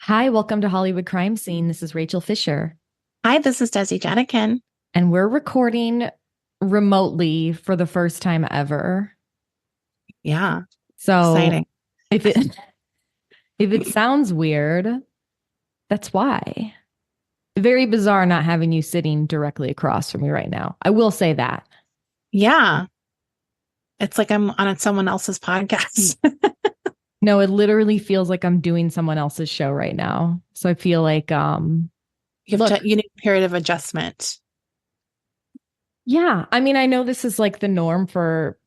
Hi, welcome to Hollywood Crime Scene. This is Rachel Fisher, Hi, this is Desi Jedeikin. and we're recording remotely for the first time ever. Yeah, So exciting. if it if it sounds weird, that's why. Very bizarre not having you sitting directly across from me right now. I will say that. Yeah, it's like I'm on someone else's podcast. No, it literally feels like I'm doing someone else's show right now. So I feel like look, You need a period of adjustment. yeah, I mean, I know this is like the norm for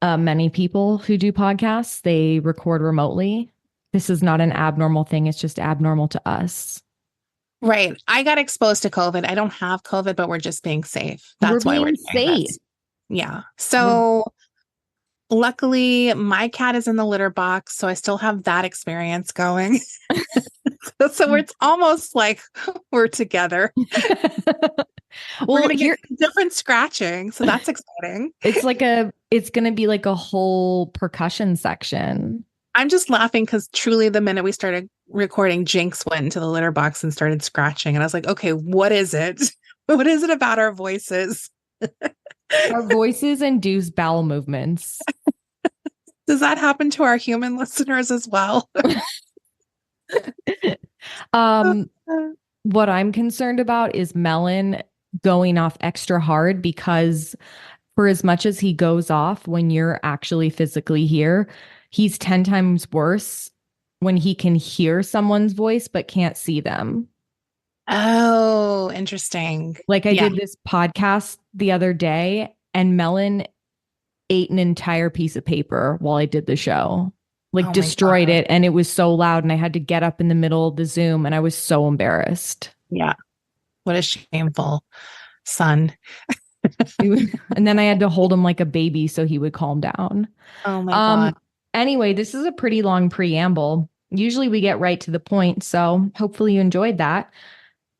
many people who do podcasts, they record remotely. This is not an abnormal thing. It's just abnormal to us. Right. I got exposed to COVID. I don't have COVID, but we're just being safe. We're That's why we're being doing safe. this. Yeah. We're, So luckily, my cat is in the litter box, so I still have that experience going. So it's almost like we're together. We're well, gonna get here different scratching, so that's exciting. it's going to be like a whole percussion section. I'm just laughing because truly the minute we started recording, Jinx went into the litter box and started scratching. And I was like, okay, what is it? What is it about our voices? Our voices induce bowel movements. Does that happen to our human listeners as well? Um, what I'm concerned about is Melon going off extra hard because for as much as he goes off when you're actually physically here, he's 10 times worse when he can hear someone's voice but can't see them. Oh, interesting. Like I Yeah. did this podcast the other day and Melon ate an entire piece of paper while I did the show. Like Oh my destroyed God. it and it was so loud and I had to get up in the middle of the Zoom and I was so embarrassed. Yeah. What a shameful son. And then I had to hold him like a baby so he would calm down. Oh my God. Um, anyway, this is a pretty long preamble. Usually we get right to the point, so hopefully you enjoyed that.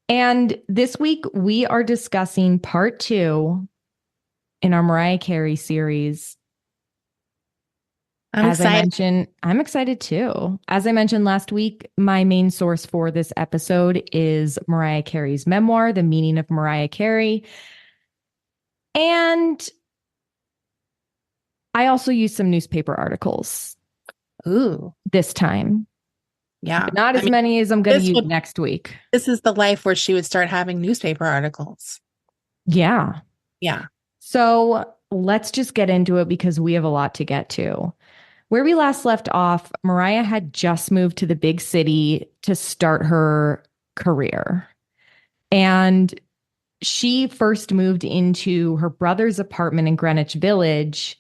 And this week we are discussing part two in our Mariah Carey series. I'm As I excited. mentioned, I'm excited too. As I mentioned last week, my main source for this episode is Mariah Carey's memoir, The Meaning of Mariah Carey. And I also used some newspaper articles Ooh, this time, yeah. but not I as mean, many as I'm going to this use would next week. this is the life where she would start having newspaper articles. Yeah. Yeah. So let's just get into it because we have a lot to get to. Where we last left off, Mariah had just moved to the big city to start her career. And she first moved into her brother's apartment in Greenwich Village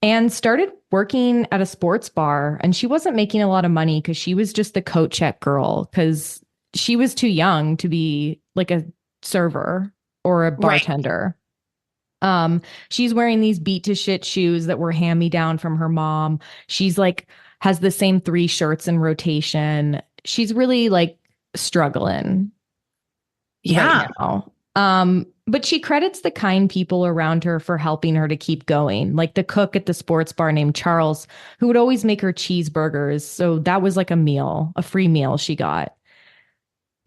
and started working at a sports bar. And she wasn't making a lot of money because she was just the coat check girl because she was too young to be like a server or a Right. bartender. She's wearing these beat to shit shoes that were hand me down from her mom. She's like has the same three shirts in rotation. She's really like struggling right Yeah. now. But she credits the kind people around her for helping her to keep going, like the cook at the sports bar named Charles, who would always make her cheeseburgers. So that was like a meal, a free meal she got.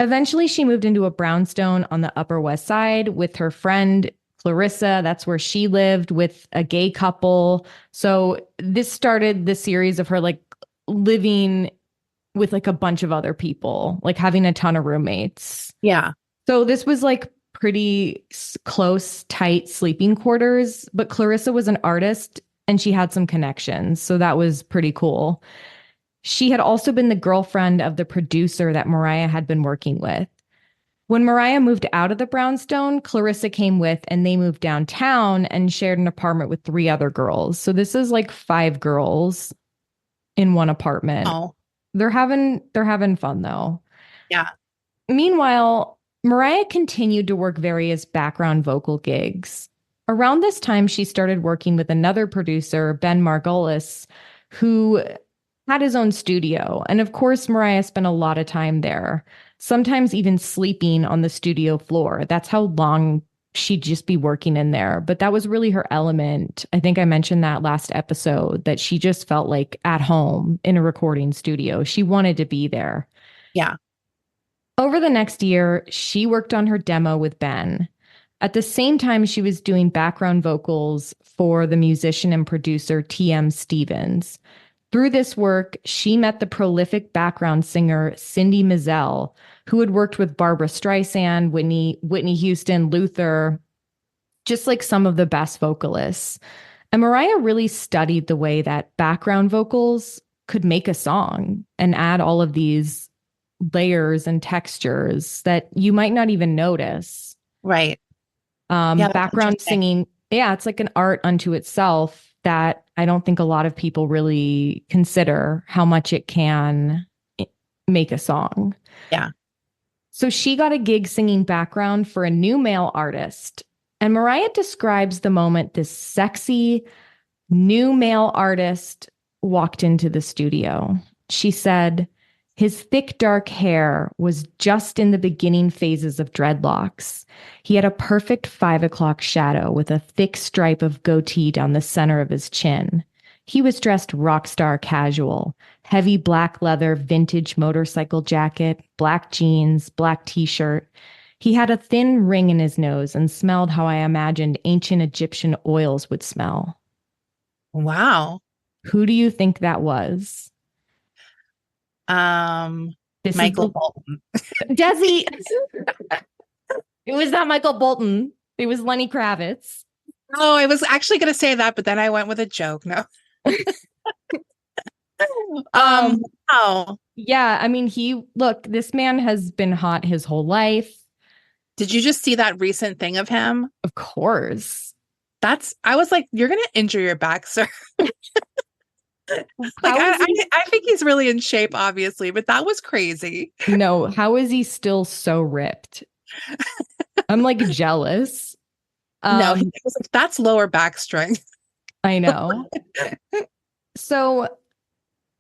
Eventually, she moved into a brownstone on the Upper West Side with her friend Clarissa. That's where she lived with a gay couple. So this started the series of her like living with like a bunch of other people, like having a ton of roommates. Yeah. So this was like pretty close, tight sleeping quarters, but Clarissa was an artist and she had some connections. So that was pretty cool. She had also been the girlfriend of the producer that Mariah had been working with. When Mariah moved out of the brownstone, Clarissa came with and they moved downtown and shared an apartment with three other girls. So this is like five girls in one apartment. Oh, They're having fun though. yeah. Meanwhile, Mariah continued to work various background vocal gigs. Around this time, she started working with another producer, Ben Margolis, who had his own studio. And of course, Mariah spent a lot of time there, sometimes even sleeping on the studio floor. That's how long she'd just be working in there. But that was really her element. I think I mentioned that last episode that she just felt like at home in a recording studio. She wanted to be there. Yeah. Over the next year, she worked on her demo with Ben. At the same time, she was doing background vocals for the musician and producer T.M. Stevens. Through this work, she met the prolific background singer Cindy Mizelle, who had worked with Barbara Streisand, Whitney Houston, Luther, just like some of the best vocalists. And Mariah really studied the way that background vocals could make a song and add all of these layers and textures that you might not even notice. Right. Yeah, that's Background interesting. singing, yeah, it's like an art unto itself that I don't think a lot of people really consider how much it can make a song. Yeah. So she got a gig singing background for a new male artist. And Mariah describes the moment this sexy new male artist walked into the studio. She said, his thick, dark hair was just in the beginning phases of dreadlocks. He had a perfect 5 o'clock shadow with a thick stripe of goatee down the center of his chin. He was dressed rock star casual, heavy black leather vintage motorcycle jacket, black jeans, black t-shirt. He had a thin ring in his nose and smelled how I imagined ancient Egyptian oils would smell. Wow. Who do you think that was? This Michael is Bolton. Desi. It was not Michael Bolton. It was Lenny Kravitz. Oh, I was actually going to say that, but then I went with a joke. No. Um, Oh, yeah, I mean, look, this man has been hot his whole life. did you just see that recent thing of him? Of course. I was like, you're going to injure your back, sir. Like, How is he, I think he's really in shape, obviously, but that was crazy. no, how is he still so ripped? I'm like jealous. No, he was like, that's lower back strength. I know. So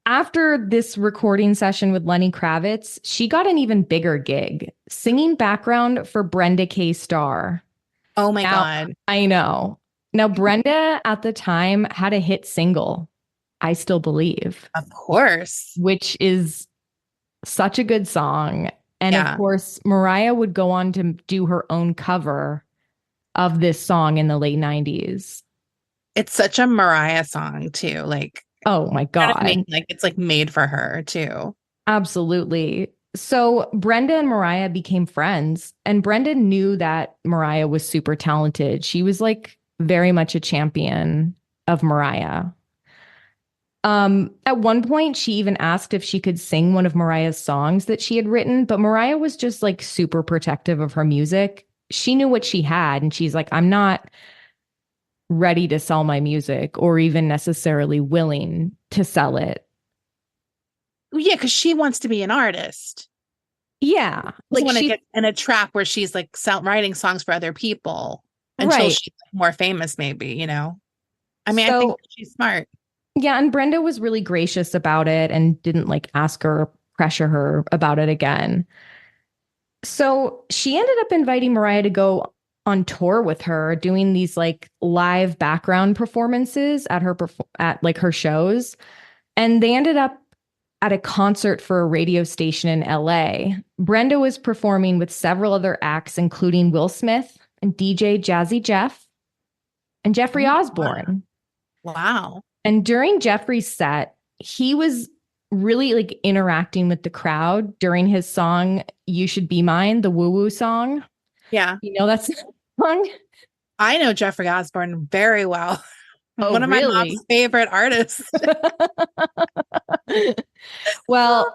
after this recording session with Lenny Kravitz, she got an even bigger gig, singing background for Brenda K. Starr. Oh my Now, God. I know. Now, Brenda at the time had a hit single, I Still Believe, Of course. which is such a good song. And of Yeah. course, Mariah would go on to do her own cover of this song in the late 90s. It's such a Mariah song, too. Like, Oh my you know what I God. mean? Like, it's like made for her, too. Absolutely. So Brenda and Mariah became friends, and Brenda knew that Mariah was super talented. She was like very much a champion of Mariah. At one point, she even asked if she could sing one of Mariah's songs that she had written, but Mariah was just like super protective of her music. She knew what she had, and she's like, I'm not ready to sell my music or even necessarily willing to sell it. Yeah, because she wants to be an artist. Yeah. Doesn't Like want to she, get in a trap where she's like writing songs for other people until right. she's more famous, maybe, you know? I mean, I think So, she's smart. yeah. And Brenda was really gracious about it and didn't like ask her, or pressure her about it again. So she ended up inviting Mariah to go on tour with her, doing these like live background performances at at like her shows. And they ended up at a concert for a radio station in LA. Brenda was performing with several other acts, including Will Smith and DJ Jazzy Jeff and Jeffrey Oh, Osborne. wow. And during Jeffrey's set, he was really like interacting with the crowd during his song, You Should Be Mine, the woo woo song. Yeah. You know that song? I know Jeffrey Osborne very well. Oh, One of my really? mom's favorite artists. Well,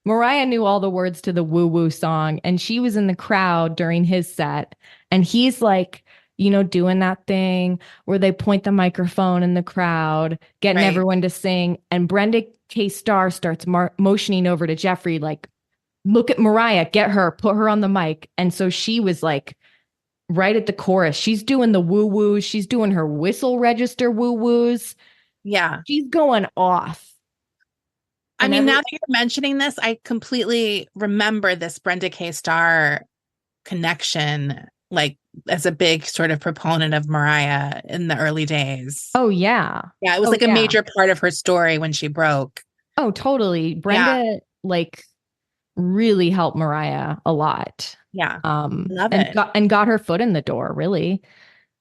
Mariah knew all the words to the woo woo song, and she was in the crowd during his set. And he's like, doing that thing where they point the microphone in the crowd, getting Right. everyone to sing. And Brenda K. Starr starts motioning over to Jeffrey, like, look at Mariah, get her, put her on the mic. And so she was like, right at the chorus, she's doing the woo woos, she's doing her whistle register woo woos. Yeah. She's going off. I mean, now that you're mentioning this, I completely remember this Brenda K. Starr connection, like as a big sort of proponent of Mariah in the early days. Oh, yeah. Yeah, it was like a major part of her story when she broke. Oh, totally. Brenda, like, really helped Mariah a lot. Yeah. Love And it. got her foot in the door, really.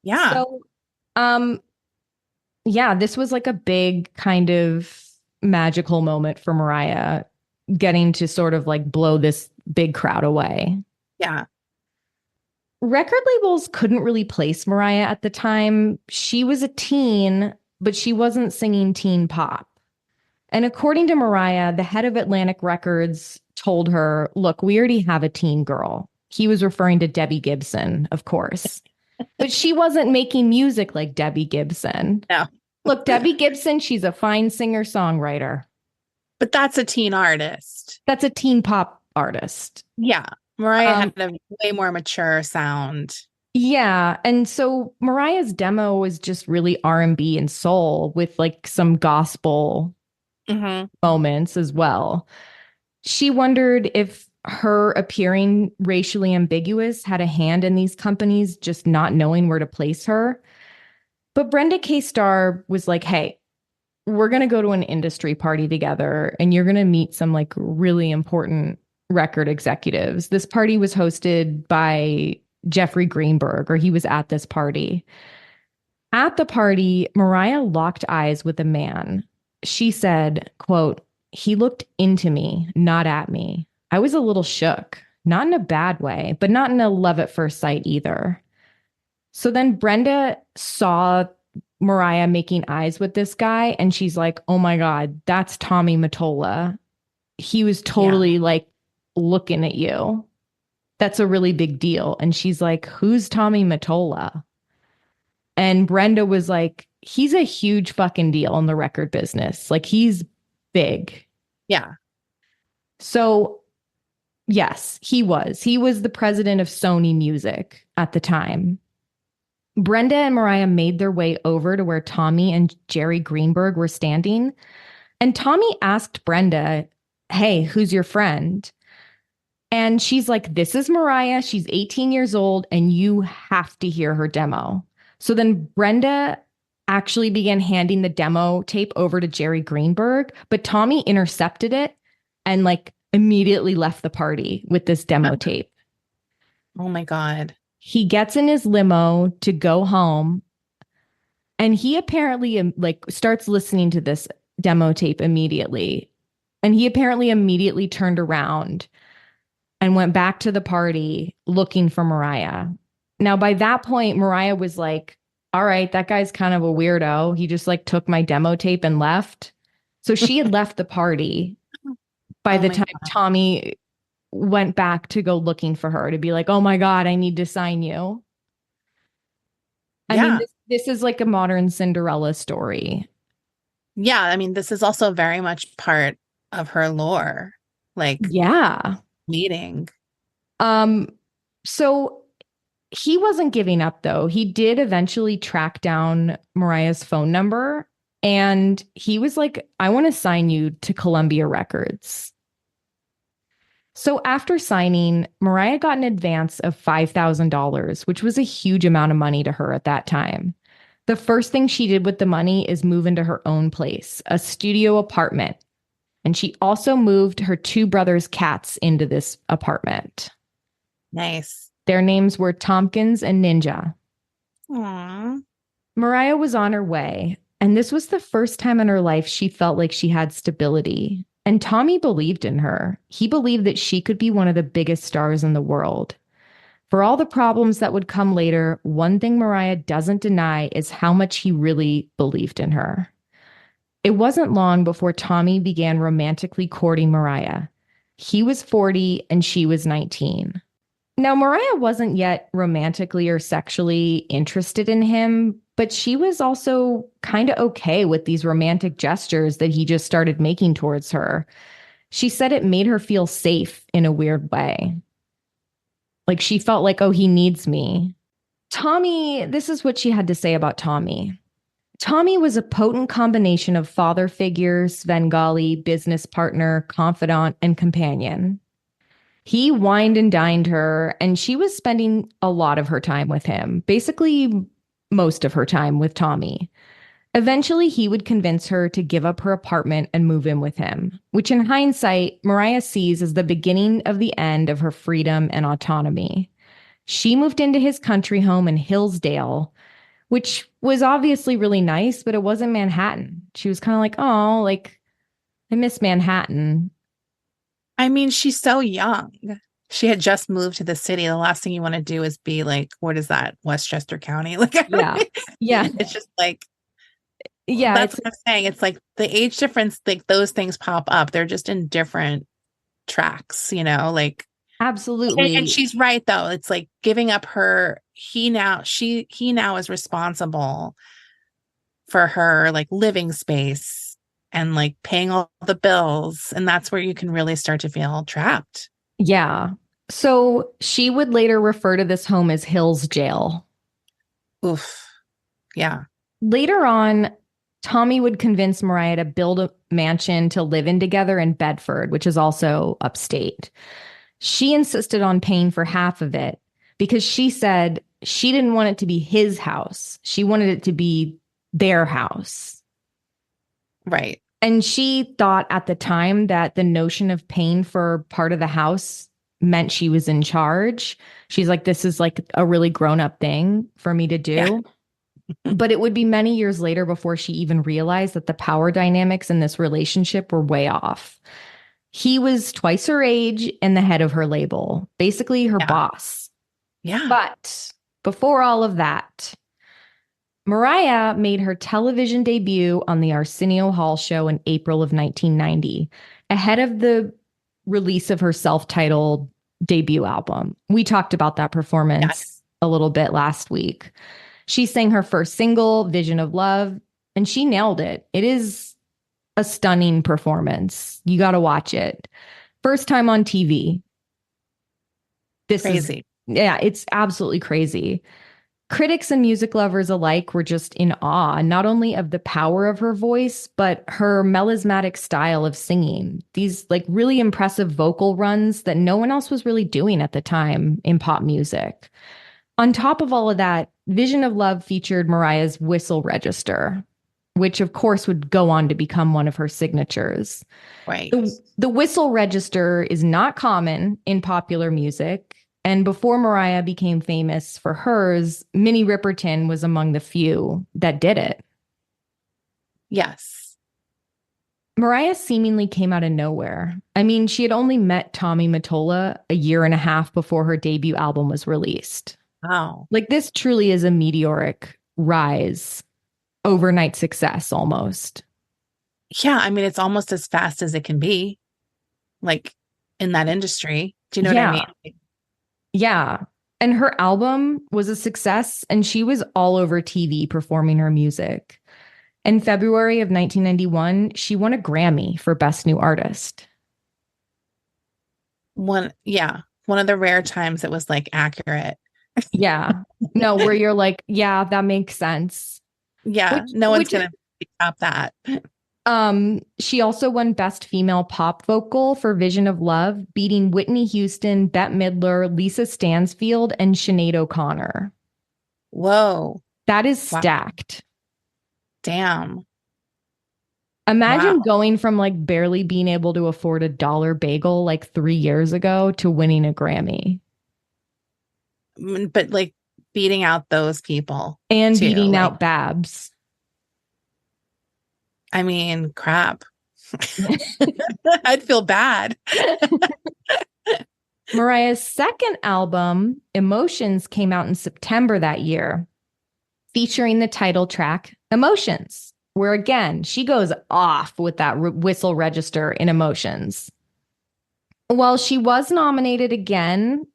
Yeah. So, um, yeah, this was like a big kind of magical moment for Mariah, getting to sort of like blow this big crowd away. Yeah. Record labels couldn't really place Mariah at the time. She was a teen, but she wasn't singing teen pop. And according to Mariah, the head of Atlantic Records told her, look, we already have a teen girl. He was referring to Debbie Gibson, of course. But she wasn't making music like Debbie Gibson. No. Look, Debbie Gibson, she's a fine singer-songwriter. But that's a teen artist. That's a teen pop artist. Yeah. Mariah had a way more mature sound. Yeah, and so Mariah's demo was just really R&B and soul with like some gospel moments as well. She wondered if her appearing racially ambiguous had a hand in these companies just not knowing where to place her. But Brenda K. Starr was like, hey, we're going to go to an industry party together and you're going to meet some like really important record executives. This party was hosted by Jeffrey Greenberg, or he was at this party. At the party, Mariah locked eyes with a man. She said, quote, he looked into me, not at me. I was a little shook, not in a bad way, but not in a love at first sight either. So then Brenda saw Mariah making eyes with this guy, and she's like, oh my God, that's Tommy Mottola. He was totally like looking at you. That's a really big deal. And she's like, who's Tommy Mottola? And Brenda was like, he's a huge fucking deal in the record business. Like, he's big. Yeah. So, yes, he was. He was the president of Sony Music at the time. Brenda and Mariah made their way over to where Tommy and Jerry Greenberg were standing. And Tommy asked Brenda, hey, who's your friend? And she's like, this is Mariah. She's 18 years old, and you have to hear her demo. So then Brenda actually began handing the demo tape over to Jerry Greenberg, but Tommy intercepted it and like immediately left the party with this demo tape. Oh my God. He gets in his limo to go home, and he apparently like starts listening to this demo tape immediately. And he apparently immediately turned around and went back to the party looking for Mariah. Now, by that point, Mariah was like, all right, that guy's kind of a weirdo. He just like took my demo tape and left. So she had left the party by the time Tommy went back to go looking for her to be like, oh my God, I need to sign you. I mean, this is like a modern Cinderella story. Yeah. I mean, this is also very much part of her lore. Like, yeah. Meeting. So he wasn't giving up, though. He did eventually track down Mariah's phone number, and he was like, I want to sign you to Columbia Records. So after signing, Mariah got an advance of $5,000, which was a huge amount of money to her at that time. The first thing she did with the money is move into her own place, a studio apartment. And she also moved her two brothers' cats into this apartment. Nice. Their names were Tompkins and Ninja. Aww. Mariah was on her way, and this was the first time in her life she felt like she had stability. And Tommy believed in her. He believed that she could be one of the biggest stars in the world. For all the problems that would come later, one thing Mariah doesn't deny is how much he really believed in her. It wasn't long before Tommy began romantically courting Mariah. He was 40 and she was 19. Now, Mariah wasn't yet romantically or sexually interested in him, but she was also kind of okay with these romantic gestures that he just started making towards her. She said it made her feel safe in a weird way. Like she felt like, oh, he needs me. Tommy, this is what she had to say about Tommy. Tommy was a potent combination of father figure, Svengali, business partner, confidant, and companion. He wined and dined her, and she was spending a lot of her time with him, basically most of her time with Tommy. Eventually, he would convince her to give up her apartment and move in with him, which in hindsight, Mariah sees as the beginning of the end of her freedom and autonomy. She moved into his country home in Hillsdale, which was obviously really nice, but it wasn't Manhattan. She was kind of like, oh, like, I miss Manhattan. I mean, she's so young. She had just moved to the city. The last thing you want to do is be like, what is that? Westchester County? Like, Yeah. Yeah. it's just like, Yeah. that's what I'm saying. It's like the age difference, like those things pop up. They're just in different tracks, like, and absolutely. she's right though. It's like giving up he now is responsible for her like living space and like paying all the bills. And that's where you can really start to feel trapped. Yeah. So she would later refer to this home as Hill's Jail. Oof. Yeah. Later on, Tommy would convince Mariah to build a mansion to live in together in Bedford, which is also upstate. She insisted on paying for half of it because she said she didn't want it to be his house. She wanted it to be their house. Right. And she thought at the time that the notion of paying for part of the house meant she was in charge. She's like, this is like a really grown up thing for me to do. Yeah. But it would be many years later before she even realized that the power dynamics in this relationship were way off. He was twice her age and the head of her label, basically her boss. Yeah. But before all of that, Mariah made her television debut on the Arsenio Hall show in April of 1990, ahead of the release of her self-titled debut album. We talked about that performance a little bit last week. She sang her first single, Vision of Love, and she nailed it. It is a stunning performance. You got to watch it. First time on TV. This crazy. Yeah, it's absolutely crazy. Critics and music lovers alike were just in awe, not only of the power of her voice, but her melismatic style of singing. These like really impressive vocal runs that no one else was really doing at the time in pop music. On top of all of that, Vision of Love featured Mariah's whistle register, which of course would go on to become one of her signatures. Right. The whistle register is not common in popular music. And before Mariah became famous for hers, Minnie Riperton was among the few that did it. Yes. Mariah seemingly came out of nowhere. I mean, she had only met Tommy Mottola a year and a half before her debut album was released. Wow. Like this truly is a meteoric rise, overnight success almost. Yeah, I mean, it's almost as fast as it can be, like in that industry. Do you know what I mean? Yeah. And her album was a success, and she was all over TV performing her music. In February of 1991, she won a Grammy for Best New Artist. One of the rare times it was like accurate. Yeah. No, where you're like, yeah, that makes sense. Yeah. No one's going to top that. She also won Best Female Pop Vocal for Vision of Love, beating Whitney Houston, Bette Midler, Lisa Stansfield, and Sinead O'Connor. Whoa. That is stacked. Damn. Imagine going from like barely being able to afford a dollar bagel like 3 years ago to winning a Grammy. But like beating out those people. And too, beating out Babs. I mean, crap. I'd feel bad. Mariah's second album, Emotions, came out in September that year, featuring the title track, Emotions, where again, she goes off with that whistle register in Emotions. While she was nominated again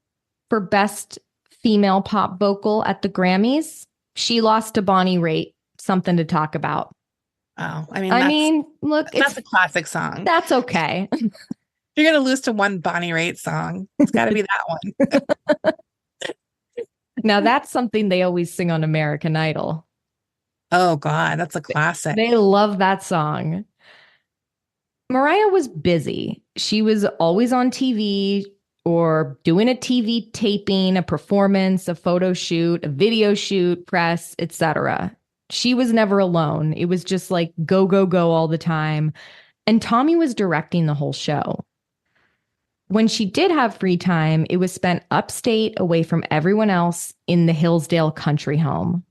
for Best Female Pop Vocal at the Grammys, she lost to Bonnie Raitt, Something to Talk About. Oh, I mean, look, that's a classic song. That's okay. You're going to lose to one Bonnie Raitt song. It's got to be that one. Now, that's something they always sing on American Idol. Oh, God, that's a classic. They love that song. Mariah was busy. She was always on TV or doing a TV taping, a performance, a photo shoot, a video shoot, press, etc. She was never alone. It was just like go, go, go all the time. And Tommy was directing the whole show. When she did have free time, it was spent upstate away from everyone else in the Hillsdale country home.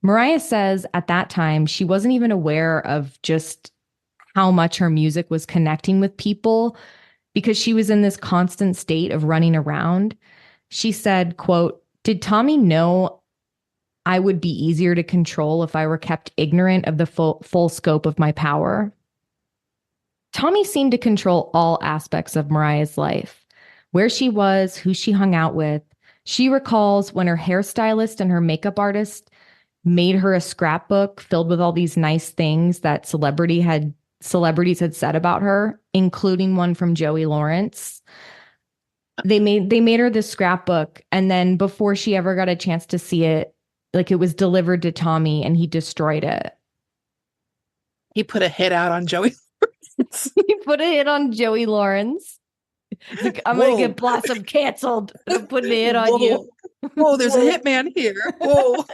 Mariah says at that time, she wasn't even aware of just how much her music was connecting with people because she was in this constant state of running around. She said, quote, "Did Tommy know I would be easier to control if I were kept ignorant of the full scope of my power?" Tommy seemed to control all aspects of Mariah's life, where she was, who she hung out with. She recalls when her hairstylist and her makeup artist made her a scrapbook filled with all these nice things that celebrities had said about her, including one from Joey Lawrence. They made her this scrapbook, and then before she ever got a chance to see it, like it was delivered to Tommy and he destroyed it. He put a hit out on Joey. He put a hit on Joey Lawrence. Like, I'm going to get Blossom canceled. I'm putting a hit on you. Whoa, there's a hitman here. Whoa.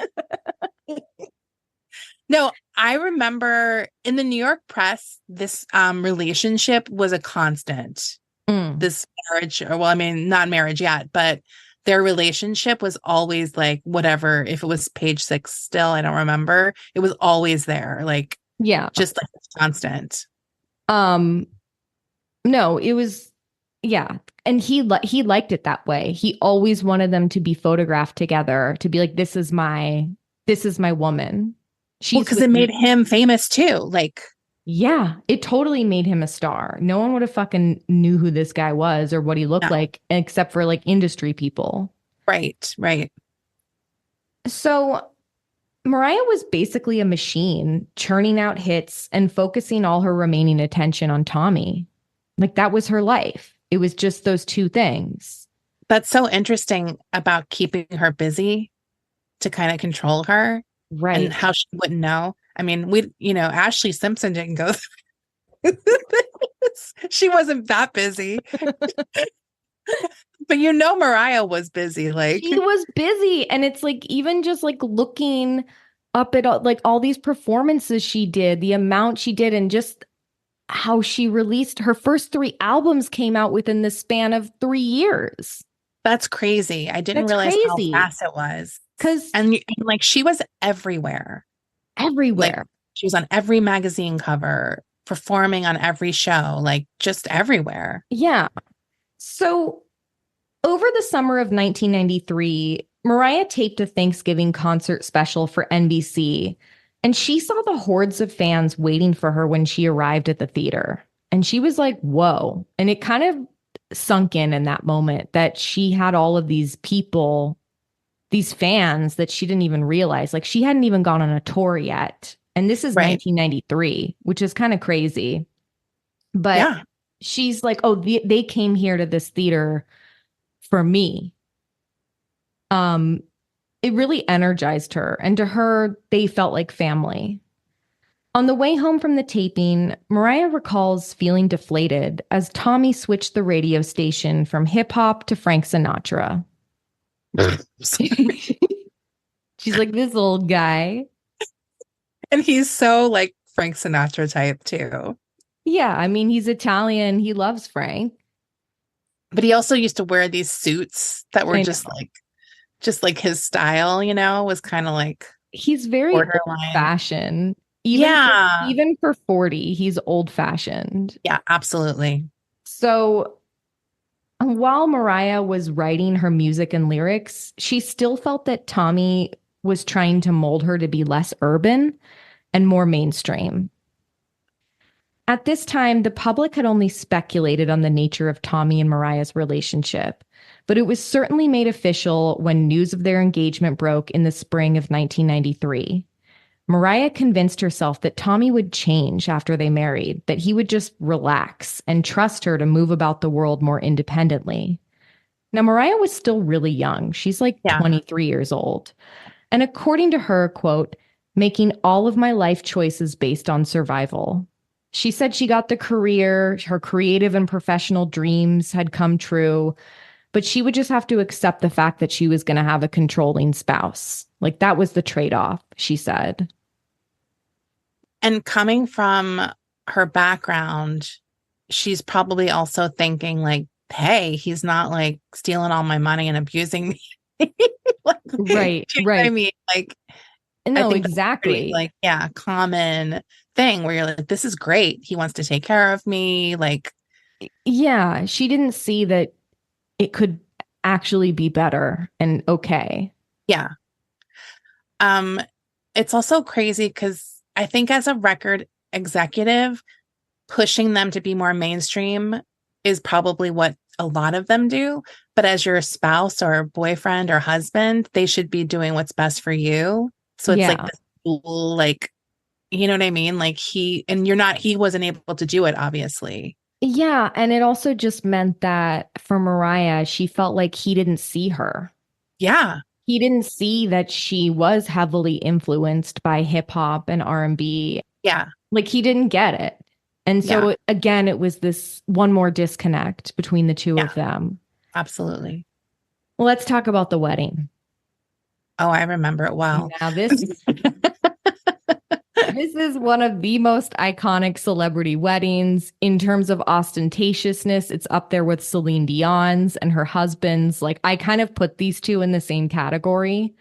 No, I remember in the New York press, this relationship was a constant. This marriage, or well, I mean, not marriage yet, but their relationship was always like whatever. If it was page 6 still, I don't remember. It was always there. Like, yeah, just like constant. No, it was, yeah. And he liked it that way. He always wanted them to be photographed together, to be like, this is my woman. Well, because it made him famous too. Like, yeah, it totally made him a star. No one would have fucking knew who this guy was or what he looked like, except for like industry people. Right, right. So Mariah was basically a machine, churning out hits and focusing all her remaining attention on Tommy. Like that was her life. It was just those two things. That's so interesting about keeping her busy to kind of control her. Right. And how she wouldn't know. I mean, Ashley Simpson didn't go through this. She wasn't that busy. But Mariah was busy. Like, she was busy. And it's like, even just like looking up at all these performances she did, the amount she did, and just how she released her first 3 albums came out within the span of 3 years. That's crazy. I didn't realize how fast it was. And like she was everywhere. Everywhere. Like, she was on every magazine cover, performing on every show, like just everywhere. Yeah. So over the summer of 1993, Mariah taped a Thanksgiving concert special for NBC, and she saw the hordes of fans waiting for her when she arrived at the theater. And she was like, whoa. And it kind of sunk in that moment that she had all of these people, these fans that she didn't even realize. Like she hadn't even gone on a tour yet. And this is 1993, which is kind of crazy. But she's like, oh, they came here to this theater for me. It really energized her. And to her, they felt like family. On the way home from the taping, Mariah recalls feeling deflated as Tommy switched the radio station from hip hop to Frank Sinatra. She's like, this old guy. And he's so like Frank Sinatra type too. Yeah, I mean, he's Italian. He loves Frank. But he also used to wear these suits that were just like his style, was kind of like he's very old fashioned. Even for 40, he's old fashioned. Yeah, absolutely. So while Mariah was writing her music and lyrics, she still felt that Tommy was trying to mold her to be less urban and more mainstream. At this time, the public had only speculated on the nature of Tommy and Mariah's relationship, but it was certainly made official when news of their engagement broke in the spring of 1993. Mariah convinced herself that Tommy would change after they married, that he would just relax and trust her to move about the world more independently. Now, Mariah was still really young. She's like 23 years old. And according to her, quote, making all of my life choices based on survival. She said she got the career, her creative and professional dreams had come true, but she would just have to accept the fact that she was going to have a controlling spouse. Like that was the trade-off, she said. And coming from her background, she's probably also thinking like, hey, he's not like stealing all my money and abusing me. Like, do you know Right, what I right. mean? Like, I No, think that's pretty exactly. like, yeah, common thing where you're like, this is great. He wants to take care of me. Like, Yeah, she didn't see that it could actually be better and okay. yeah. Um, it's also crazy because I think as a record executive, pushing them to be more mainstream is probably what a lot of them do. But as your spouse or boyfriend or husband, they should be doing what's best for you. So it's like Yeah. this dual, like, you know what I mean? Like he wasn't able to do it, obviously. Yeah, and it also just meant that for Mariah, she felt like he didn't see her. Yeah. He didn't see that she was heavily influenced by hip hop and R&B. Yeah. Like he didn't get it. And Yeah. so again, it was this one more disconnect between the two Yeah. of them. Absolutely. Well, let's talk about the wedding. Oh, I remember it well. Now, this is one of the most iconic celebrity weddings in terms of ostentatiousness. It's up there with Celine Dion's and her husband's. Like, I kind of put these two in the same category.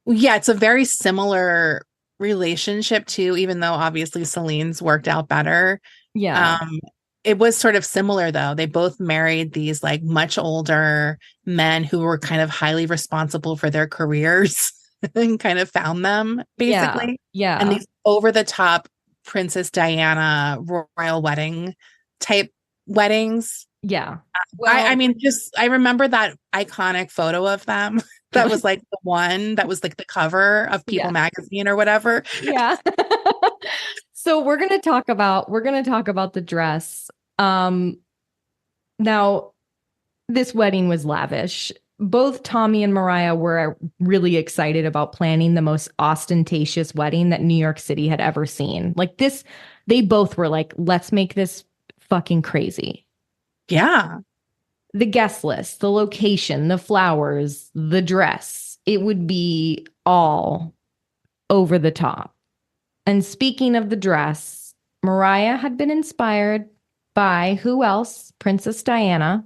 Yeah, it's a very similar relationship too, even though obviously Celine's worked out better. Yeah. Um, it was sort of similar though. They both married these like much older men who were kind of highly responsible for their careers and kind of found them Yeah. basically. And Yeah. these over the top Princess Diana royal wedding type weddings. Yeah. I Well, mean, just I remember that iconic photo of them. That was like the one that was like the cover of People yeah. magazine or whatever. Yeah. So we're going to talk about the dress. Um Now, this wedding was lavish. Both Tommy and Mariah were really excited about planning the most ostentatious wedding that New York City had ever seen. Like this, they both were like, let's make this fucking crazy. Yeah. The guest list, the location, the flowers, the dress, it would be all over the top. And speaking of the dress, Mariah had been inspired by who else? Princess Diana.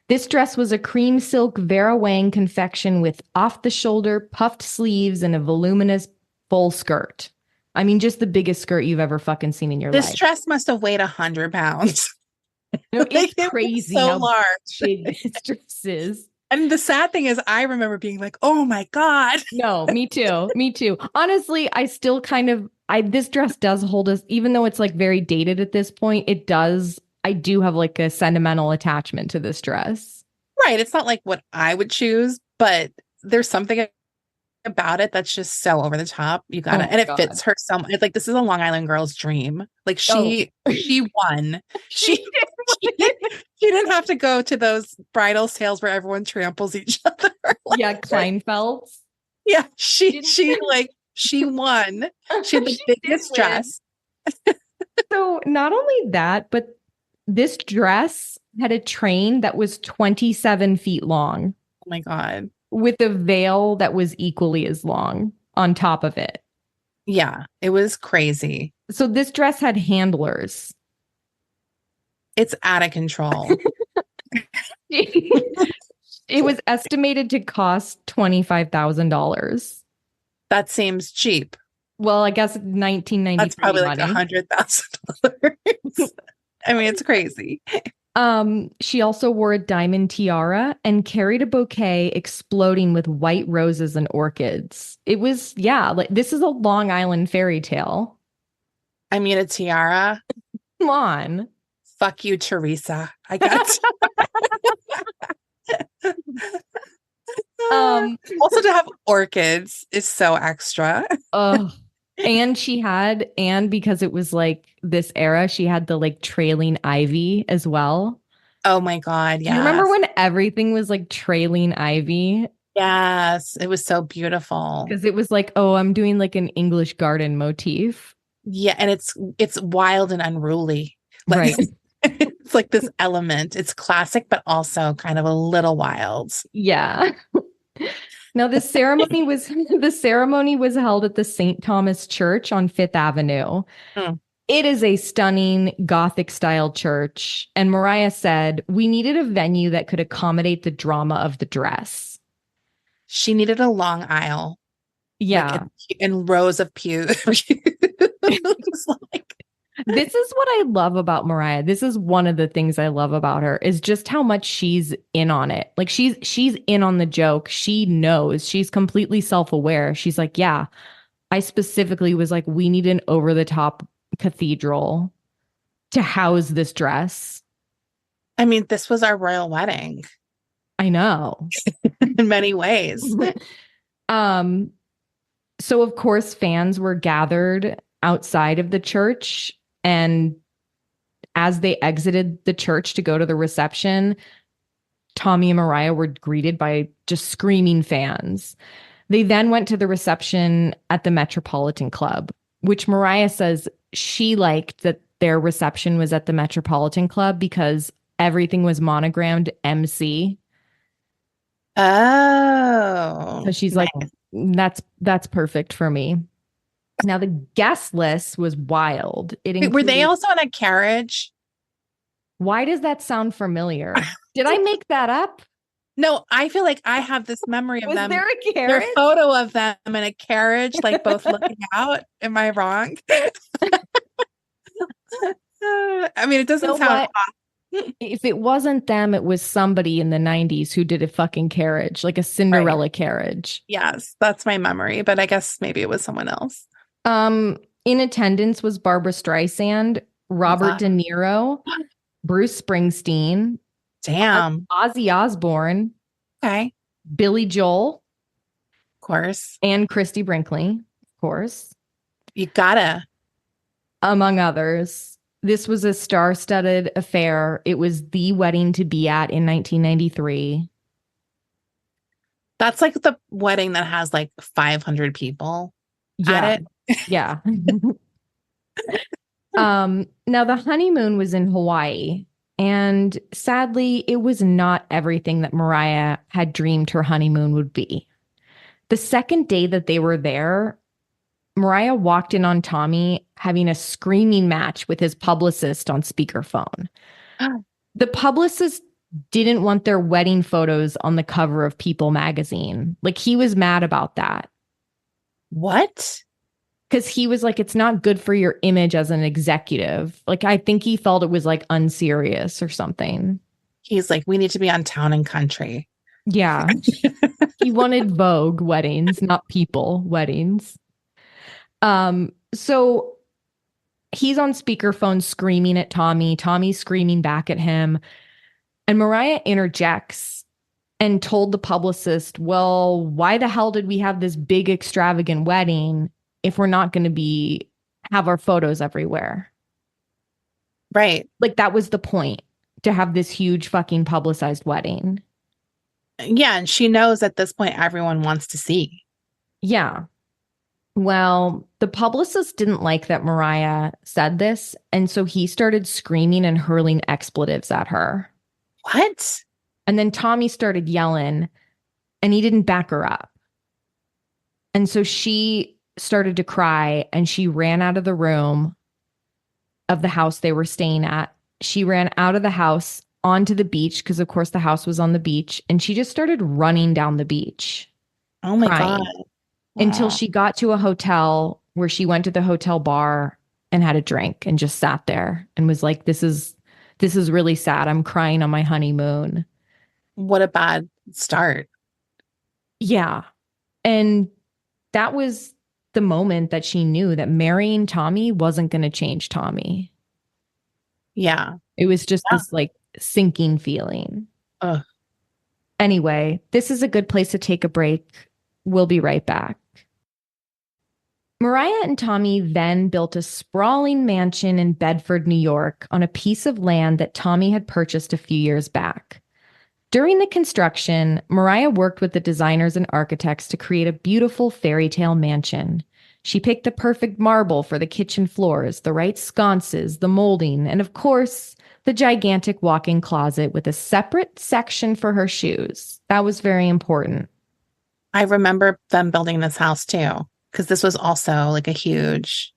This dress was a cream silk Vera Wang confection with off the shoulder puffed sleeves and a voluminous full skirt. I mean, just the biggest skirt you've ever fucking seen in your This life. dress must have weighed 100 pounds. You know, it's Like it was crazy so how large. big this dress is. And the sad thing is, I remember being like, oh my God. No, me too. Me too. Honestly, I still kind of I this dress does hold us, even though it's like very dated at this point, it does. I do have like a sentimental attachment to this dress. Right. It's not like what I would choose, but there's something about it that's just so over the top. You Oh gotta, my and it God. fits her so much. It's like this is a Long Island girl's dream. Like Oh, she won. She she didn't have to go to those bridal sales where everyone tramples each other. Like, yeah, Kleinfelds. yeah, Didn't she won. She had the she did biggest win. dress. So not only that, but this dress had a train that was 27 feet long Oh my God. with a veil that was equally as long on top of it. Yeah, it was crazy. So this dress had handlers. It's out of control. It was estimated to cost $25,000. That seems cheap. Well, I guess That's 1993 probably like money. $100,000. I mean, it's crazy. She also wore a diamond tiara and carried a bouquet exploding with white roses and orchids. It was, yeah, like this is a Long Island fairy tale. I mean, a tiara. Come on. Fuck you, Teresa. I got also to have orchids is so extra. Oh, and because it was like this era, she had the like trailing ivy as well. Oh my God. Do you remember Yes. when everything was like trailing ivy? Yes. It was so beautiful. Because it was like, oh, I'm doing like an English garden motif. Yeah. And it's wild and unruly. Like, Right. it's like this element. It's classic, but also kind of a little wild. Yeah. Now the ceremony was held at the St. Thomas Church on Fifth Avenue. Mm. It is a stunning Gothic style church, and Mariah said, "We needed a venue that could accommodate the drama of the dress." She needed a long aisle, like Yeah. in rows of pews. It's like, This is what I love about Mariah. This is one of the things I love about her is just how much she's in on it. Like she's in on the joke. She knows. She's completely self-aware. She's like, "Yeah, I specifically was like, we need an over-the-top cathedral to house this dress." I mean, this was our royal wedding I know. in many ways. Um, so of course fans were gathered outside of the church, and as they exited the church to go to the reception, Tommy and Mariah were greeted by just screaming fans. They then went to the reception at the Metropolitan Club, which Mariah says she liked that their reception was at the Metropolitan Club because everything was monogrammed MC. So Oh, she's nice. like, that's perfect for me. Now the guest list was wild. It Wait, were they included, also in a carriage? why does that sound familiar? Did I make that up? No, I feel like I have this memory of Was them. there a Their carriage? photo of them in a carriage, like both looking out. Am I wrong? I mean, it doesn't You know sound what? off. If it wasn't them, it was somebody in the 90s who did a fucking carriage, like a Right. Cinderella carriage. Yes, that's my memory, but I guess maybe it was someone else. In attendance was Barbara Streisand, Robert Love. De Niro, Bruce Springsteen, Damn. Ozzy Osbourne, Okay. Billy Joel, Of course. and Christy Brinkley, of course, You gotta. among others. This was a star-studded affair. It was the wedding to be at in 1993. That's like the wedding that has like 500 people Yeah. at it. Yeah. Now the honeymoon was in Hawaii, and sadly, it was not everything that Mariah had dreamed her honeymoon would be. The second day that they were there, Mariah walked in on Tommy having a screaming match with his publicist on speakerphone. The publicist didn't want their wedding photos on the cover of People magazine. Like he was mad about that. What? Because he was like, it's not good for your image as an executive. Like, I think he felt it was like unserious or something. He's like, we need to be on Town and Country. Yeah. He wanted Vogue weddings, not People weddings. So he's on speakerphone screaming at Tommy. Tommy's screaming back at him. And Mariah interjects and told the publicist, well, why the hell did we have this big extravagant wedding if we're not going to have our photos everywhere? Right. Like that was the point, to have this huge fucking publicized wedding. Yeah. And she knows at this point everyone wants to see. Yeah. Well, the publicist didn't like that Mariah said this, and so he started screaming and hurling expletives at her. What? And then Tommy started yelling, and he didn't back her up. And so she started to cry, and she ran out of the room of the house they were staying at. She ran out of the house onto the beach, because of course the house was on the beach, and she just started running down the beach. Oh my crying. God. Until Wow. she got to a hotel where she went to the hotel bar and had a drink and just sat there and was like, this is really sad. I'm crying on my honeymoon. What a bad start. Yeah. And that was the moment that she knew that marrying Tommy wasn't going to change Tommy. Yeah. It was just this like sinking feeling. Ugh. Anyway, this is a good place to take a break. We'll be right back. Mariah and Tommy then built a sprawling mansion in Bedford, New York, on a piece of land that Tommy had purchased a few years back. During the construction, Mariah worked with the designers and architects to create a beautiful fairy tale mansion. She picked the perfect marble for the kitchen floors, the right sconces, the molding, and of course, the gigantic walk-in closet with a separate section for her shoes. That was very important. I remember them building this house too, because this was also like a huge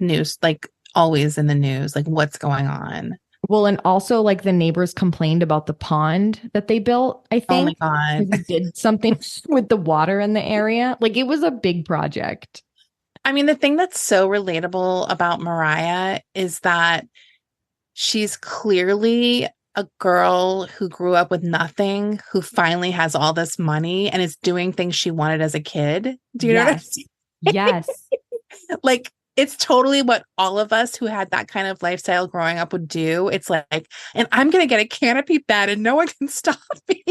news, like always in the news, like what's going on. Well, and also like the neighbors complained about the pond that they built, I Oh my think, God. because it did something with the water in the area. Like it was a big project. I mean, the thing that's so relatable about Mariah is that she's clearly a girl who grew up with nothing, who finally has all this money and is doing things she wanted as a kid. Do you know what I'm Yes. Yes. like? It's totally what all of us who had that kind of lifestyle growing up would do. It's like, and I'm going to get a canopy bed and no one can stop me.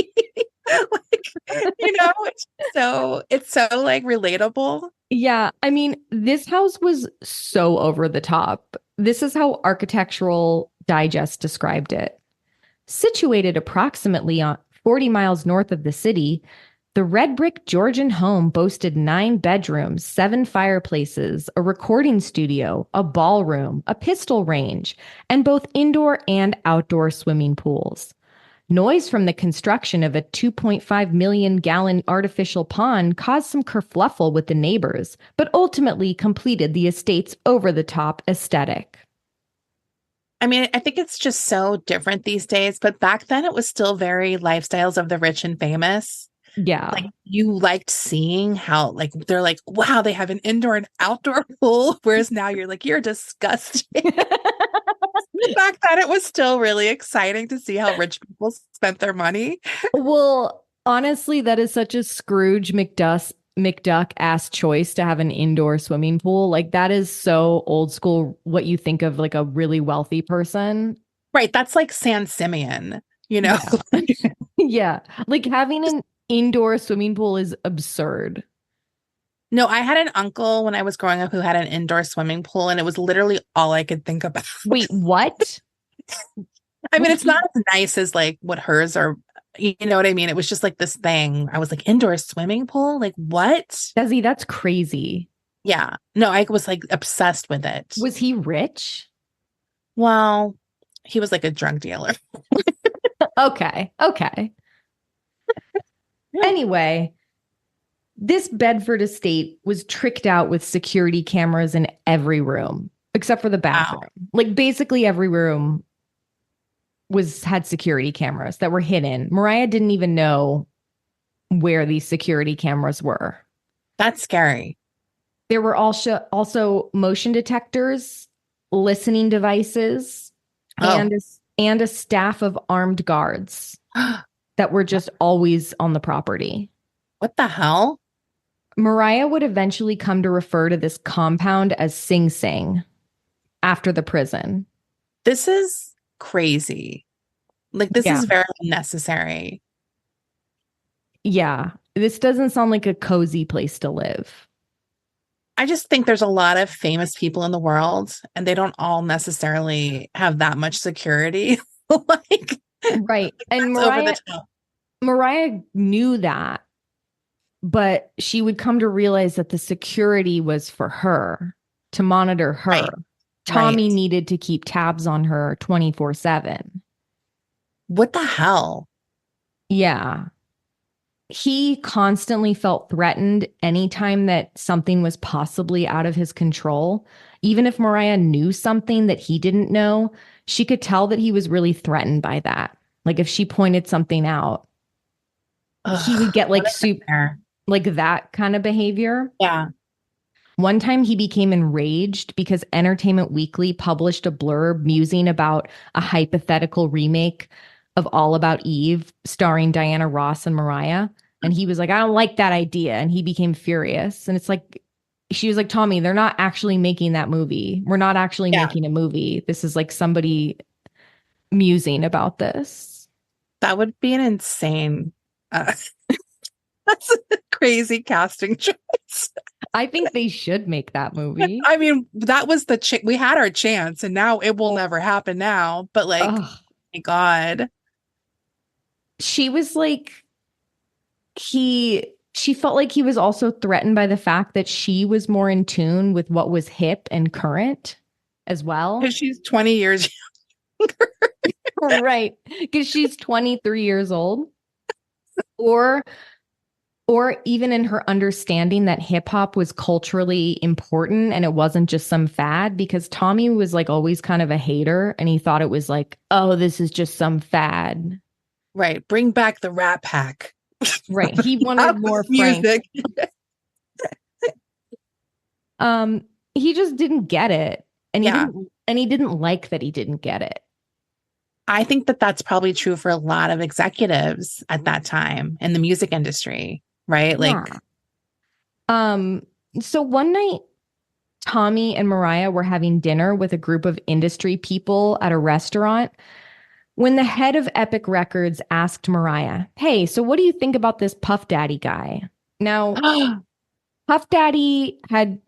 It's so like relatable. Yeah. I mean, this house was so over the top. This is how Architectural Digest described it. Situated approximately on 40 miles north of the city, the red brick Georgian home boasted 9 bedrooms, 7 fireplaces, a recording studio, a ballroom, a pistol range, and both indoor and outdoor swimming pools. Noise from the construction of a 2.5 million gallon artificial pond caused some kerfluffle with the neighbors, but ultimately completed the estate's over the top aesthetic. I mean, I think it's just so different these days, but back then it was still very lifestyles of the rich and famous. Yeah. Like you liked seeing how like they're like, wow, they have an indoor and outdoor pool. Whereas now you're like, you're disgusting. Back then it was still really exciting to see how rich people spent their money. Well, honestly, that is such a Scrooge McDuck ass choice to have an indoor swimming pool. Like that is so old school what you think of like a really wealthy person. Right. That's like San Simeon, you know? Yeah. Yeah. Like having an indoor swimming pool is absurd. No, I had an uncle when I was growing up who had an indoor swimming pool, and it was literally all I could think about. Wait, what? I mean, it's not as nice as like what hers are. You know what I mean? It was just like this thing. I was like, indoor swimming pool? Like, what? Desi, that's crazy. Yeah. No, I was like obsessed with it. Was he rich? Well, he was like a drug dealer. Okay. Okay. Anyway, this Bedford estate was tricked out with security cameras in every room except for the bathroom. Wow. Like basically every room was had security cameras that were hidden. Mariah didn't even know where these security cameras were. That's scary. There were also motion detectors, listening devices, Oh, and a staff of armed guards that were just always on the property. what the hell? Mariah would eventually come to refer to this compound as Sing Sing after the prison. This is crazy. Like, this Yeah. is very unnecessary. Yeah. This doesn't sound like a cozy place to live. I just think there's a lot of famous people in the world, and they don't all necessarily have that much security. Like, Right. And it's over the top. Mariah knew that, but she would come to realize that the security was for her to monitor her. Right. Tommy Right. needed to keep tabs on her 24/7. What the hell? Yeah. He constantly felt threatened anytime that something was possibly out of his control. Even if Mariah knew something that he didn't know, she could tell that he was really threatened by that. Like if she pointed something out, he would Ugh, get what like a nightmare. like that kind of behavior. Yeah. One time he became enraged because Entertainment Weekly published a blurb musing about a hypothetical remake of All About Eve starring Diana Ross and Mariah. And he was like, I don't like that idea. And he became furious. And it's like, she was like, Tommy, they're not actually making that movie. We're not actually Yeah. making a movie. This is like somebody musing about this. That would be an insane. Uh, that's a crazy casting choice. I think they should make that movie. I mean, that was we had our chance, and now it will never happen now. But like, Ugh. my God. She was like, she felt like he was also threatened by the fact that she was more in tune with what was hip and current as well. Because she's 20 years younger. Right. Because she's 23 years old. Or or even in her understanding that hip hop was culturally important and it wasn't just some fad, because Tommy was like always kind of a hater and he thought it was like, oh, this is just some fad. Right. Bring back the Rat Pack. Right. He That wanted more was Frank. music. He just didn't get it. Yeah. And he didn't like that he didn't get it. I think that that's probably true for a lot of executives at that time in the music industry, right? Yeah. Like, Um, so one night Tommy and Mariah were having dinner with a group of industry people at a restaurant when the head of Epic Records asked Mariah, "Hey, so what do you think about this Puff Daddy guy?" Now, Puff Daddy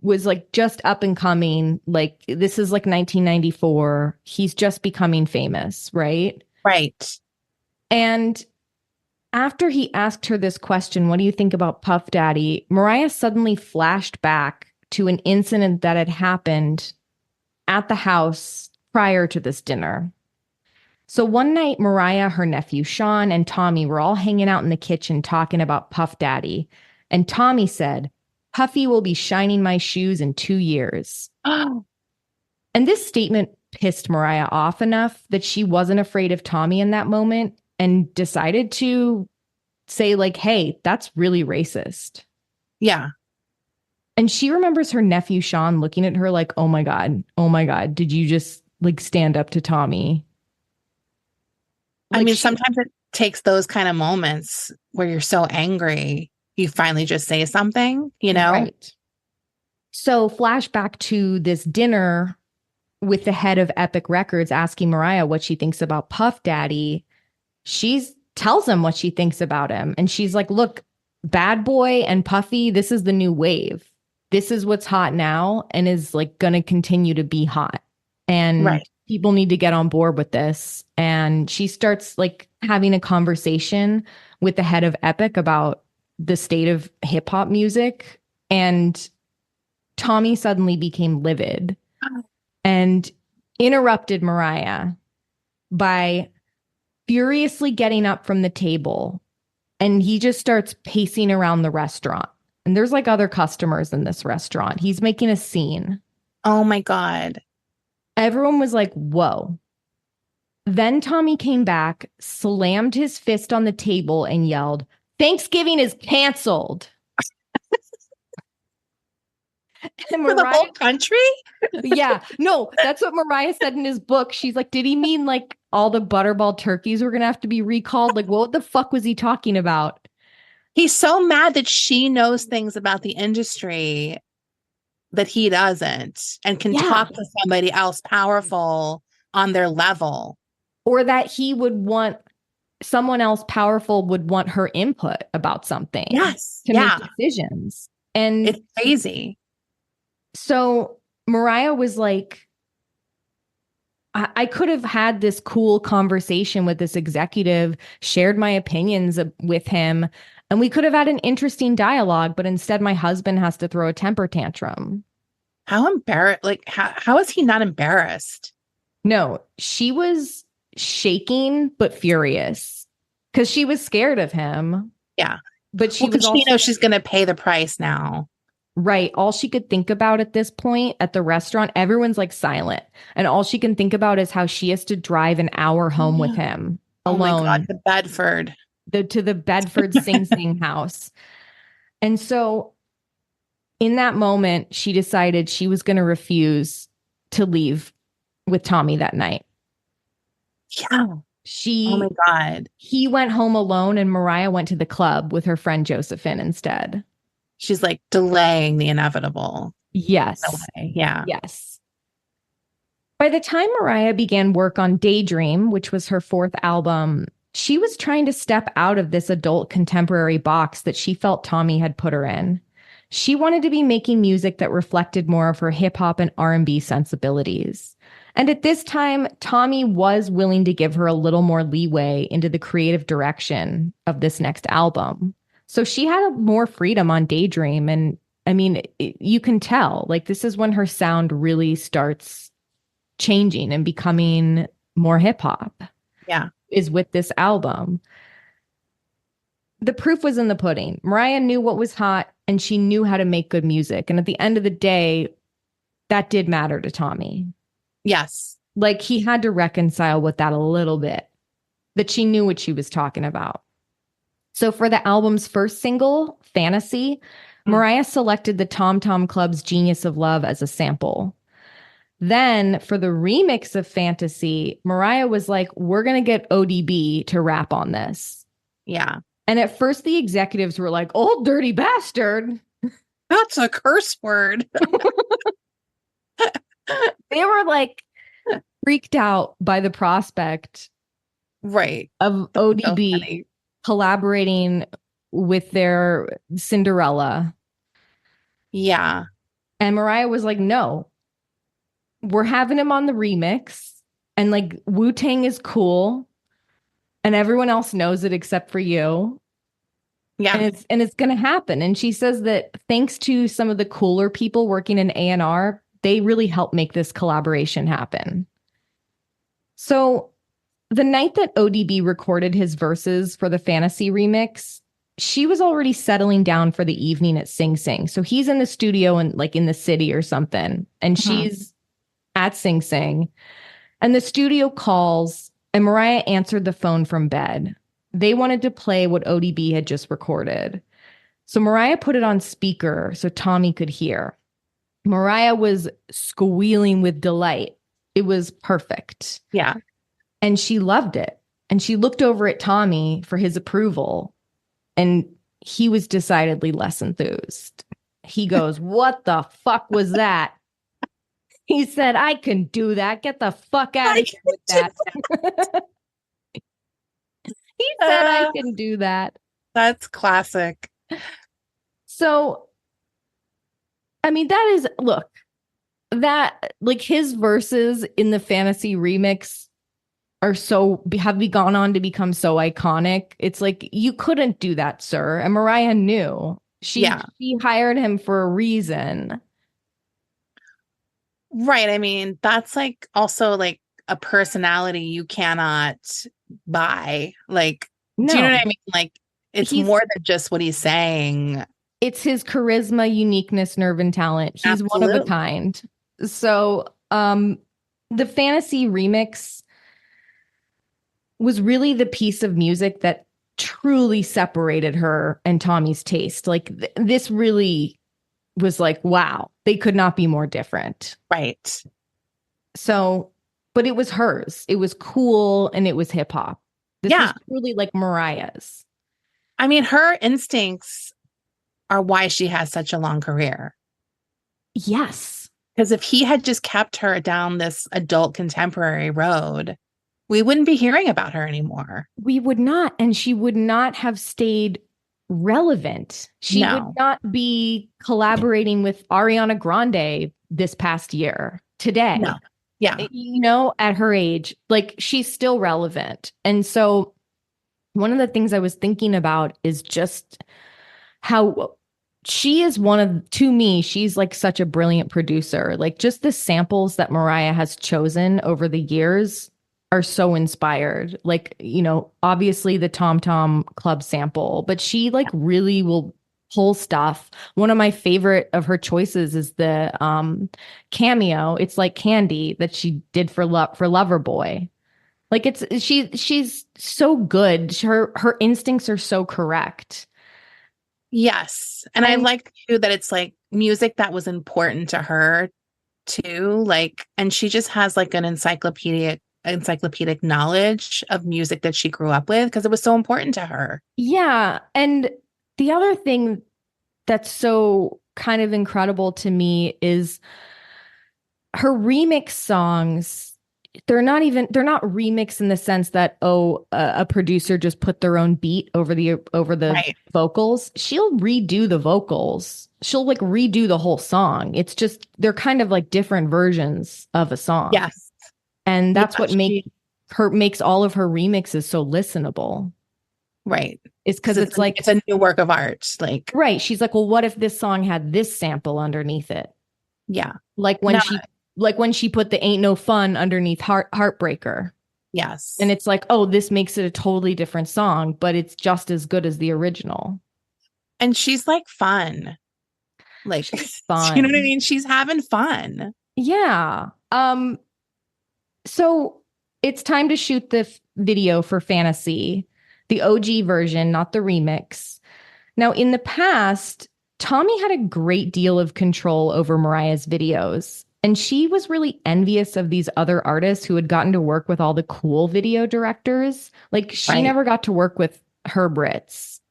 was like just up and coming. Like this is like 1994. He's just becoming famous, right? right. And after he asked her this question, what do you think about Puff Daddy? Mariah suddenly flashed back to an incident that had happened at the house prior to this dinner. So one night, Mariah, her nephew Sean, and Tommy were all hanging out in the kitchen talking about Puff Daddy. And Tommy said, "Puffy will be shining my shoes in 2 years." Oh, And this statement pissed Mariah off enough that she wasn't afraid of Tommy in that moment and decided to say, like, hey, that's really racist. yeah. And she remembers her nephew Sean looking at her like, oh my God, did you just like stand up to Tommy? I Like mean, she, sometimes it takes those kind of moments where you're so angry, you finally just say something, you know? right. So flashback to this dinner with the head of Epic Records asking Mariah what she thinks about Puff Daddy. She tells him what she thinks about him. And she's like, look, Bad Boy and Puffy, this is the new wave. This is what's hot now and is like going to continue to be hot. And Right. people need to get on board with this. And she starts like having a conversation with the head of Epic about the state of hip hop music. And Tommy suddenly became livid and interrupted Mariah by furiously getting up from the table, and he just starts pacing around the restaurant. And there's like other customers in this restaurant. He's making a scene. Oh my God. Everyone was like, whoa. Then Tommy came back, slammed his fist on the table, and yelled, "Thanksgiving is canceled." And For the Mariah, whole country? yeah, no, that's what Mariah said in his book. She's like, did he mean like all the butterball turkeys were going to have to be recalled? Like, what the fuck was he talking about? He's so mad that she knows things about the industry that he doesn't and can Yeah. talk to somebody else powerful on their level. Or that he would want someone else powerful would want her input about something Yes. to Yeah. make decisions. And It's crazy. so Mariah was like, I could have had this cool conversation with this executive, shared my opinions with him, and we could have had an interesting dialogue, but instead my husband has to throw a temper tantrum. How embarrassed, like, how is he not embarrassed? No, she was shaking but furious because she was scared of him. Yeah. But she Well, was because she also knows she's going to pay the price now. right. All she could think about at this point at the restaurant, everyone's like silent. And all she can think about is how she has to drive an hour home with him Oh my God, alone to Bedford. to the Bedford Sing Sing house. And so in that moment, she decided she was going to refuse to leave with Tommy that night. Yeah. Oh my God. He went home alone and Mariah went to the club with her friend Josephine instead. She's like delaying the inevitable. Yes. Yeah. Yes. By the time Mariah began work on Daydream, which was her fourth album, she was trying to step out of this adult contemporary box that she felt Tommy had put her in. She wanted to be making music that reflected more of her hip hop and R&B sensibilities. And at this time, Tommy was willing to give her a little more leeway into the creative direction of this next album. So she had more freedom on Daydream. And I mean, you can tell, like, this is when her sound really starts changing and becoming more hip hop. Yeah. Is with this album. the proof was in the pudding. Mariah knew what was hot and she knew how to make good music. And at the end of the day, that did matter to Tommy. Yes. Like he had to reconcile with that a little bit, that she knew what she was talking about. So for the album's first single, Fantasy, Mariah selected the Tom Tom Club's Genius of Love as a sample. Then for the remix of Fantasy, Mariah was like, we're going to get ODB to rap on this. Yeah. And at first the executives were like, old dirty bastard. That's a curse word. They were like freaked out by the prospect Right. of ODB collaborating with their Cinderella. Yeah. And Mariah was like, no, we're having him on the remix. And like Wu-Tang is cool. And everyone else knows it except for you. Yeah. And it's going to happen. And she says that thanks to some of the cooler people working in A&R, they really helped make this collaboration happen. So the night that ODB recorded his verses for the Fantasy remix, she was already settling down for the evening at Sing Sing. So he's in the studio and like in the city or something. And she's at Sing Sing. And the studio calls and Mariah answered the phone from bed. They wanted to play what ODB had just recorded. So Mariah put it on speaker so Tommy could hear. Mariah was squealing with delight. It was perfect. Yeah. And she loved it. And she looked over at Tommy for his approval. And he was decidedly less enthused. He goes, what the fuck was that? He said, I can do that. Get the fuck out of here with that. He said, I can do that. That's classic. So, I mean, that is, look, that like his verses in the Fantasy remix are have gone on to become so iconic. It's like, you couldn't do that, sir. And Mariah knew. She hired him for a reason. Right. I mean, that's like also like a personality you cannot buy. Like, No. do you know what I mean? Like, it's more than just what he's saying. It's his charisma, uniqueness, nerve, and talent. He's one of a kind. So the Fantasy remix was really the piece of music that truly separated her and Tommy's taste. Like this really was like, wow, they could not be more different. Right. So, but it was hers. It was cool and it was hip hop. This was truly like Mariah's. I mean, her instincts are why she has such a long career. Yes. Because if he had just kept her down this adult contemporary road, we wouldn't be hearing about her anymore. We would not. And she would not have stayed relevant. She would not be collaborating with Ariana Grande this past year, today. No. Yeah. You know, at her age, like she's still relevant. And so one of the things I was thinking about is just how she is to me, she's like such a brilliant producer. Like just the samples that Mariah has chosen over the years are so inspired. Like, you know, obviously the Tom Tom Club sample, but she like really will pull stuff. One of my favorite of her choices is the cameo. It's like Candy that she did for Loverboy. Like she's so good. Her instincts are so correct. Yes. And I like too that it's like music that was important to her too. Like, and she just has like an encyclopedic knowledge of music that she grew up with because it was so important to her. Yeah. And the other thing that's so kind of incredible to me is her remix songs. They're not remix in the sense that, a producer just put their own beat over the vocals. She'll redo the vocals. She'll like redo the whole song. It's just, they're kind of like different versions of a song. Yes. And that's what makes all of her remixes so listenable. Right. It's because it's like, it's a new work of art. Like, right. She's like, well, what if this song had this sample underneath it? Yeah. Like when she put the Ain't No Fun underneath Heartbreaker. Yes. And it's like, oh, this makes it a totally different song, but it's just as good as the original. And she's like fun. Like, She's you know what I fun. mean? She's having fun. Yeah. So it's time to shoot the video for Fantasy, the OG version, not the remix. Now, in the past, Tommy had a great deal of control over Mariah's videos, and she was really envious of these other artists who had gotten to work with all the cool video directors. Like, she Right. never got to work with Herb Ritz.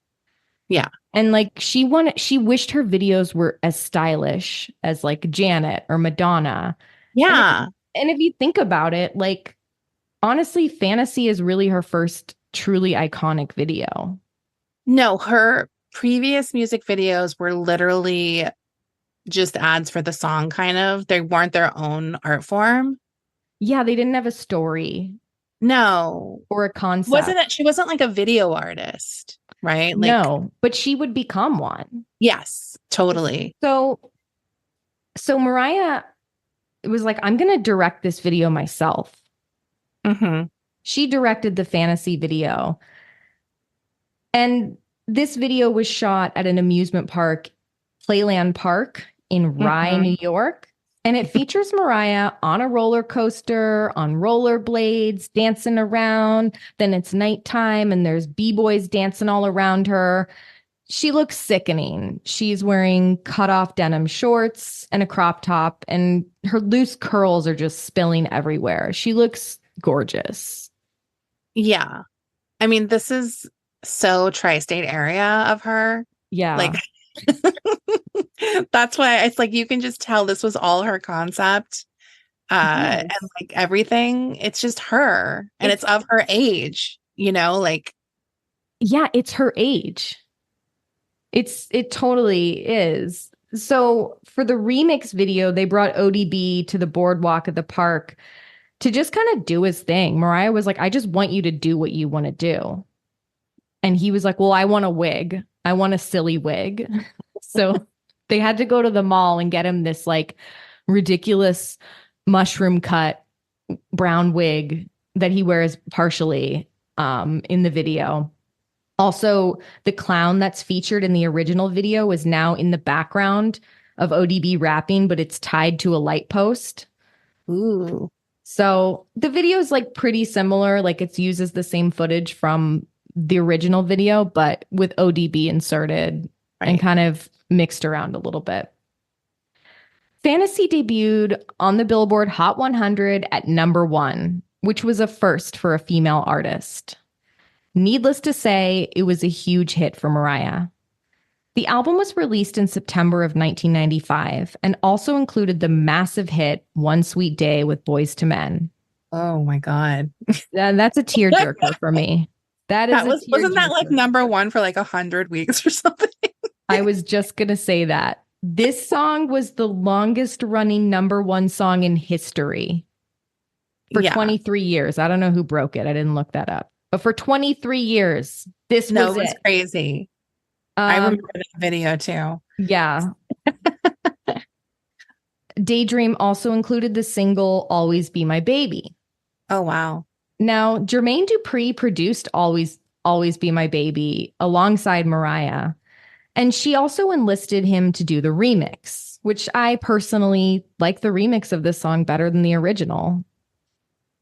Yeah. And like she wished her videos were as stylish as like Janet or Madonna. And if, Yeah. and if you think about it, like honestly, Fantasy is really her first truly iconic video. No, her previous music videos were literally just ads for the song, kind of. They weren't their own art form. Yeah, they didn't have a story No. or a Wasn't concept. it? She wasn't like a video artist, right? Like, No, but she would become one. yes, totally. So Mariah was like, I'm going to direct this video myself. Hmm. She directed the Fantasy video. And this video was shot at an amusement park, Playland Park in Rye, Hmm. New York. And it features Mariah on a roller coaster, on rollerblades, dancing around. Then it's nighttime and there's B-boys dancing all around her. She looks sickening. She's wearing cut-off denim shorts and a crop top, and her loose curls are just spilling everywhere. She looks gorgeous. Yeah. I mean, this is so tri-state area of her. Like, Yeah. that's why it's like you can just tell this was all her concept. And Yes. like everything, it's just her and it's of her age, like Yeah, it's her age. It totally is. So for the remix video, they brought ODB to the boardwalk of the park to just kind of do his thing. Mariah was like, I just want you to do what you want to do. And he was like, well, I want a wig. I want a silly wig. So they had to go to the mall and get him this like ridiculous mushroom cut brown wig that he wears partially in the video. Also, the clown that's featured in the original video is now in the background of ODB rapping, but it's tied to a light post. ooh, So the video is like pretty similar. Like it uses the same footage from the original video, but with ODB inserted and right. kind of mixed around a little bit. Fantasy debuted on the Billboard Hot 100 at #1, which was a first for a female artist. Needless to say, it was a huge hit for Mariah. The album was released in September of 1995 and also included the massive hit One Sweet Day with Boys to Men. Oh my God. And that's a tearjerker for me. That is Wasn't that like tearjerker. #1 for like 100 weeks or something? I was just going to say that. This song was the longest running #1 song in history for Yeah. 23 years. I don't know who broke it. I didn't look that up. But for 23 years, this No, was it was it. crazy. I remember that video too. Yeah. Daydream also included the single Always Be My Baby. Oh, wow. Now, Jermaine Dupri produced Always Be My Baby alongside Mariah, and she also enlisted him to do the remix, which I personally like the remix of this song better than the original.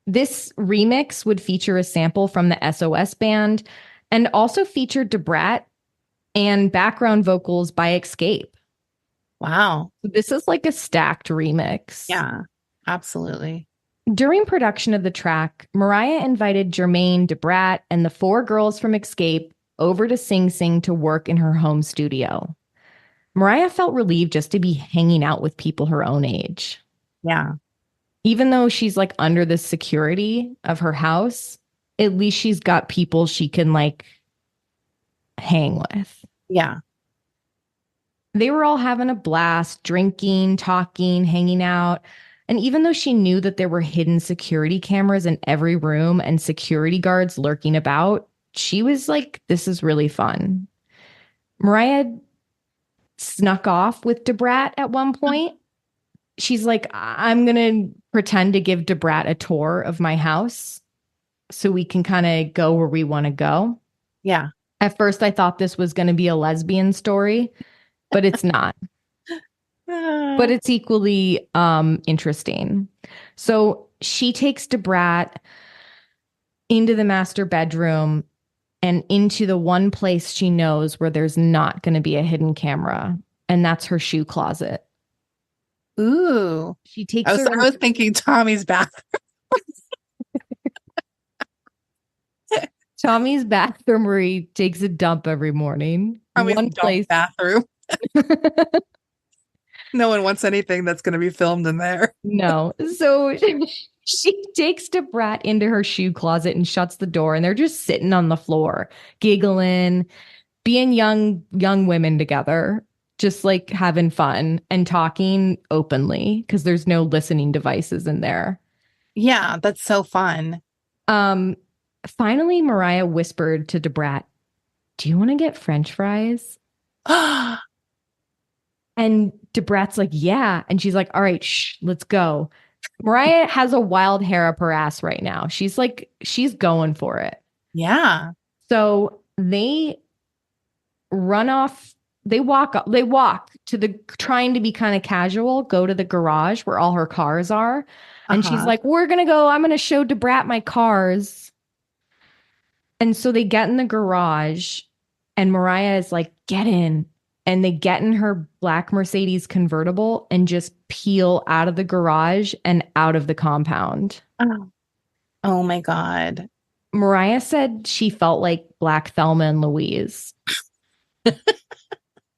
This remix would feature a sample from the SOS band and also featured Debrat and background vocals by Escape. Wow. This is like a stacked remix. Yeah, absolutely. During production of the track, Mariah invited Jermaine, Debrat, and the 4 girls from Escape over to Sing Sing to work in her home studio. Mariah felt relieved just to be hanging out with people her own age. Yeah. Even though she's like under the security of her house, at least she's got people she can like hang with. Yeah. They were all having a blast, drinking, talking, hanging out. And even though she knew that there were hidden security cameras in every room and security guards lurking about, she was like, this is really fun. Mariah snuck off with Debrat at one point. She's like, I'm going to pretend to give Debrat a tour of my house. so we can kind of go where we want to go. Yeah. At first, I thought this was going to be a lesbian story, but it's not. But it's equally interesting. So she takes Debrat into the master bedroom and into the one place she knows where there's not going to be a hidden camera, and that's her shoe closet. Ooh. She takes her. I was thinking Tommy's bathroom. Tommy's bathroom where he takes a dump every morning. Tommy's One place. bathroom. No one wants anything that's going to be filmed in there. No. So she takes Debrat into her shoe closet and shuts the door, and they're just sitting on the floor, giggling, being young women together, just like having fun and talking openly because there's no listening devices in there. Yeah, that's so fun. Finally, Mariah whispered to Debrat, "Do you want to get French fries?" And Debrat's like, "Yeah." And she's like, "All right, shh, let's go." Mariah has a wild hair up her ass right now. She's going for it. Yeah. So they run off. They walk to the, trying to be kind of casual, go to the garage where all her cars are. And she's like, "We're going to go. I'm going to show Debrat my cars." And so they get in the garage and Mariah is like, "Get in." And they get in her black Mercedes convertible and just peel out of the garage and out of the compound. Oh my God. Mariah said she felt like Black Thelma and Louise.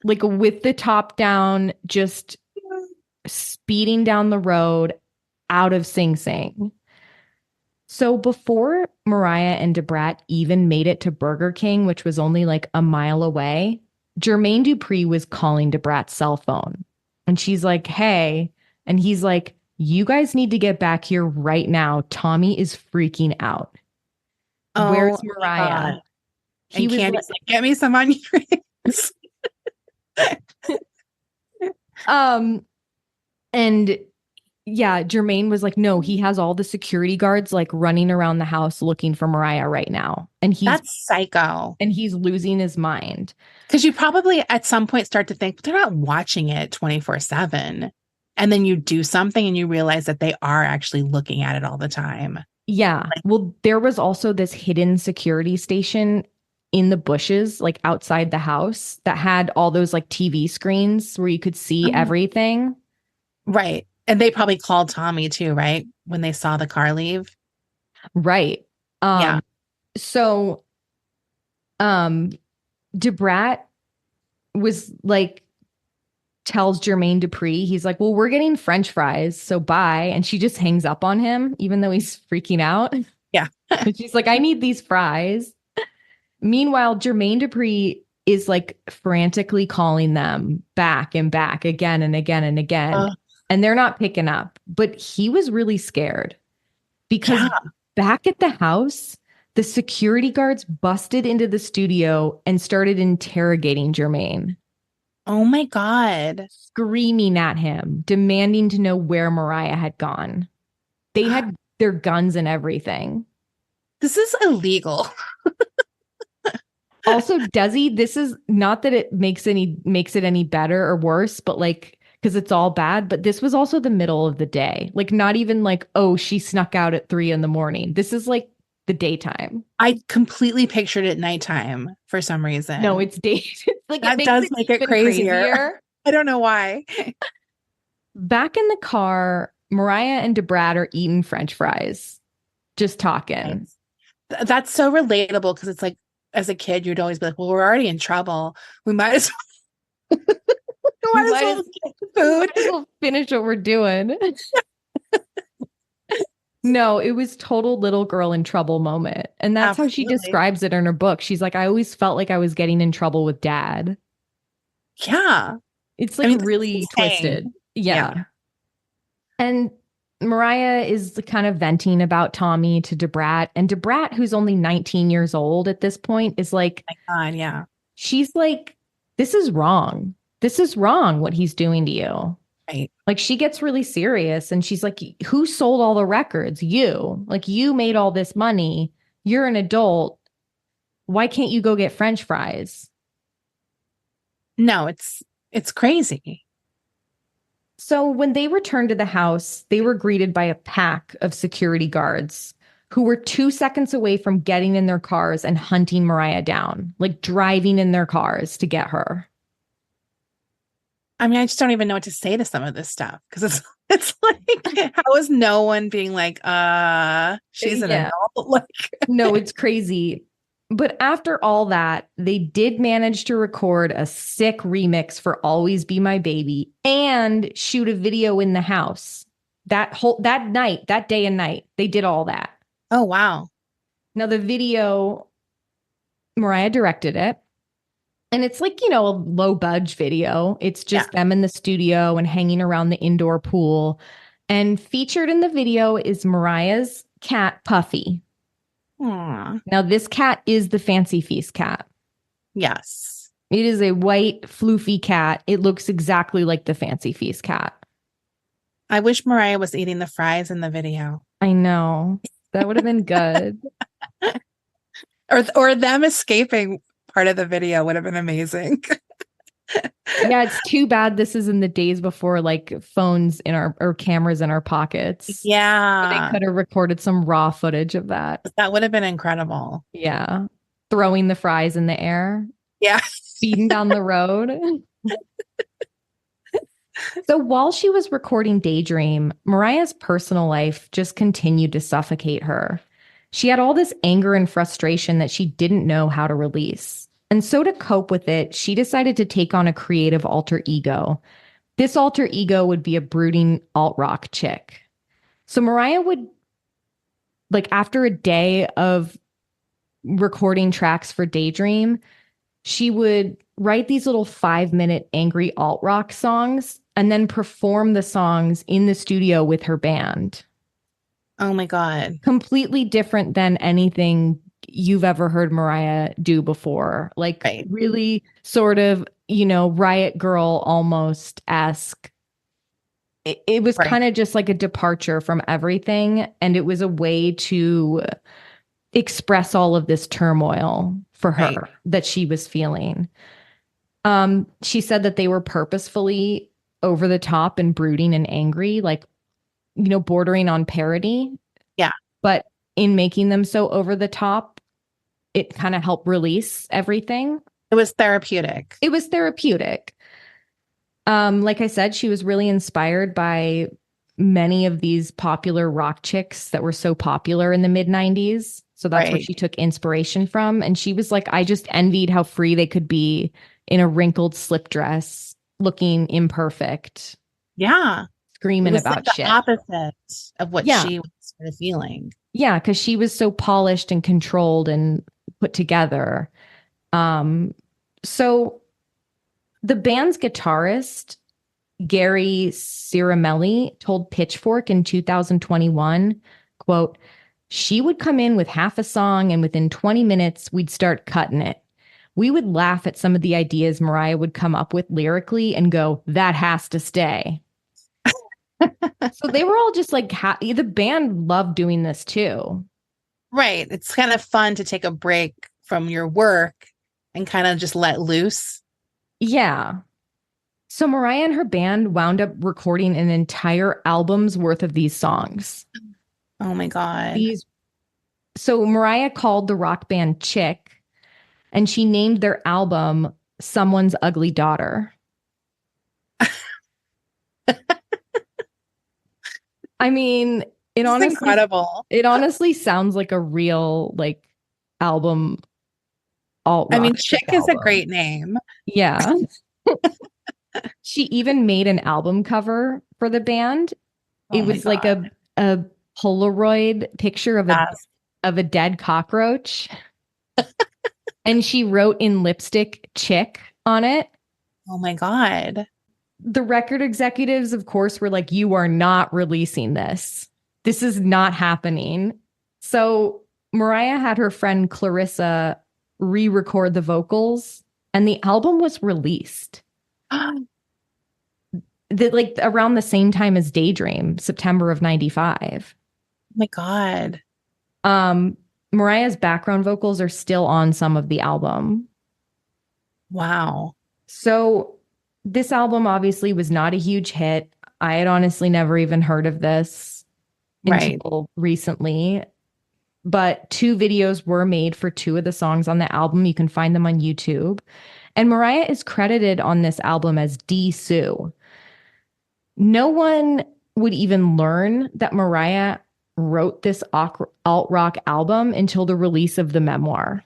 Like with the top down, just speeding down the road out of Sing Sing. So before Mariah and Debrat even made it to Burger King, which was only like a mile away, Jermaine Dupri was calling Debrat's cell phone. And she's like, "Hey." And he's like, "You guys need to get back here right now. Tommy is freaking out." Where's Mariah? He was like, "Get me some onion rings." And yeah, Jermaine was like, "No, he has all the security guards like running around the house looking for Mariah right now." And that's psycho. And he's losing his mind. Because you probably at some point start to think they're not watching it 24/7. And then you do something and you realize that they are actually looking at it all the time. Yeah. Well, there was also this hidden security station in the bushes, like outside the house, that had all those like TV screens where you could see everything. Right. And they probably called Tommy too, right? When they saw the car leave. Right. Yeah. So, Debrat was like, tells Jermaine Dupri, he's like, "Well, we're getting French fries, so bye." And she just hangs up on him, even though he's freaking out. Yeah. And she's like, "I need these fries." Meanwhile, Jermaine Dupri is like frantically calling them back and back again and again and again. And they're not picking up. But he was really scared because back at the house, the security guards busted into the studio and started interrogating Jermaine. Oh my God. Screaming at him, demanding to know where Mariah had gone. They had their guns and everything. This is illegal. Also, Desi, this is not that it makes it any better or worse, but like, because it's all bad, but this was also the middle of the day. Like, not even like, oh, she snuck out at 3 a.m. This is like the daytime. I completely pictured it nighttime for some reason. No, it's day. It's like, that does make it crazier. I don't know why. Back in the car, Mariah and Debrat are eating French fries, just talking. That's so relatable because it's like, as a kid, you'd always be like, "Well, we're already in trouble. We might as well, might as well finish what we're doing." No, it was total little girl in trouble moment. And that's how she describes it in her book. She's like, "I always felt like I was getting in trouble with Dad." Yeah. It's like really twisted. Yeah. And Mariah is kind of venting about Tommy to Debrat. And Debrat, who's only 19 years old at this point, is like, "Oh my God, yeah." She's like, "This is wrong. This is wrong what he's doing to you." Right. Like she gets really serious and she's like, who sold all the records? You. Like you made all this money. You're an adult. Why can't you go get French fries? No, it's crazy. So when they returned to the house, they were greeted by a pack of security guards who were 2 seconds away from getting in their cars and hunting Mariah down, like driving in their cars to get her. I mean, I just don't even know what to say to some of this stuff because it's like, how is no one being like, she's an Yeah. adult? Like, No, it's crazy. But after all that, they did manage to record a sick remix for Always Be My Baby and shoot a video in the house. That night, that day and night, they did all that. oh wow. Now the video, Mariah directed it. And it's like, a low budge video. It's just them in the studio and hanging around the indoor pool. And featured in the video is Mariah's cat, Puffy. Aw. Now, this cat is the Fancy Feast cat. Yes. It is a white, floofy cat. It looks exactly like the Fancy Feast cat. I wish Mariah was eating the fries in the video. I know. That would have been good. Or them escaping part of the video would have been amazing. Yeah, it's too bad this is in the days before like phones or cameras in our pockets. Yeah. They could have recorded some raw footage of that. That would have been incredible. Yeah. Throwing the fries in the air, Yeah. speeding down the road. So while she was recording Daydream, Mariah's personal life just continued to suffocate her. She had all this anger and frustration that she didn't know how to release. And so to cope with it, she decided to take on a creative alter ego. This alter ego would be a brooding alt-rock chick. So Mariah would, like after a day of recording tracks for Daydream, she would write these little 5-minute angry alt-rock songs and then perform the songs in the studio with her band. Oh my God. Completely different than anything you've ever heard Mariah do before. Like really sort of, Riot Girl almost-esque. It was kind of just like a departure from everything. And it was a way to express all of this turmoil for her that she was feeling. She said that they were purposefully over the top and brooding and angry, like, bordering on parody. Yeah. But in making them so over the top, it kind of helped release everything. It was therapeutic. It was therapeutic. Like I said, she was really inspired by many of these popular rock chicks that were so popular in the mid-90s. So that's where she took inspiration from. And she was like, I just envied how free they could be in a wrinkled slip dress, looking imperfect. Yeah. Screaming about the shit. Opposite of what she was sort of feeling. Yeah, because she was so polished and controlled and put together. So the band's guitarist, Gary Ciramelli, told Pitchfork in 2021, quote, she would come in with half a song and within 20 minutes, we'd start cutting it. We would laugh at some of the ideas Mariah would come up with lyrically and go, that has to stay. So they were all just like, the band loved doing this too. Right. It's kind of fun to take a break from your work and kind of just let loose. Yeah. So Mariah and her band wound up recording an entire album's worth of these songs. Oh my God. So Mariah called the rock band Chick, and she named their album Someone's Ugly Daughter. I mean, incredible. It honestly sounds like a real album. I mean, Chick is a great name. Yeah. She even made an album cover for the band. It was like a Polaroid picture of a dead cockroach. And she wrote in lipstick Chick on it. Oh my God. The record executives, of course, were like, you are not releasing this. This is not happening. So Mariah had her friend Clarissa re-record the vocals, and the album was released. like around the same time as Daydream, September of 95. Oh my God. Mariah's background vocals are still on some of the album. Wow. So this album obviously was not a huge hit. I had honestly never even heard of this Right. until recently. But 2 videos were made for 2 of the songs on the album. You can find them on YouTube. And Mariah is credited on this album as D. Sue. No one would even learn that Mariah wrote this alt rock album until the release of the memoir.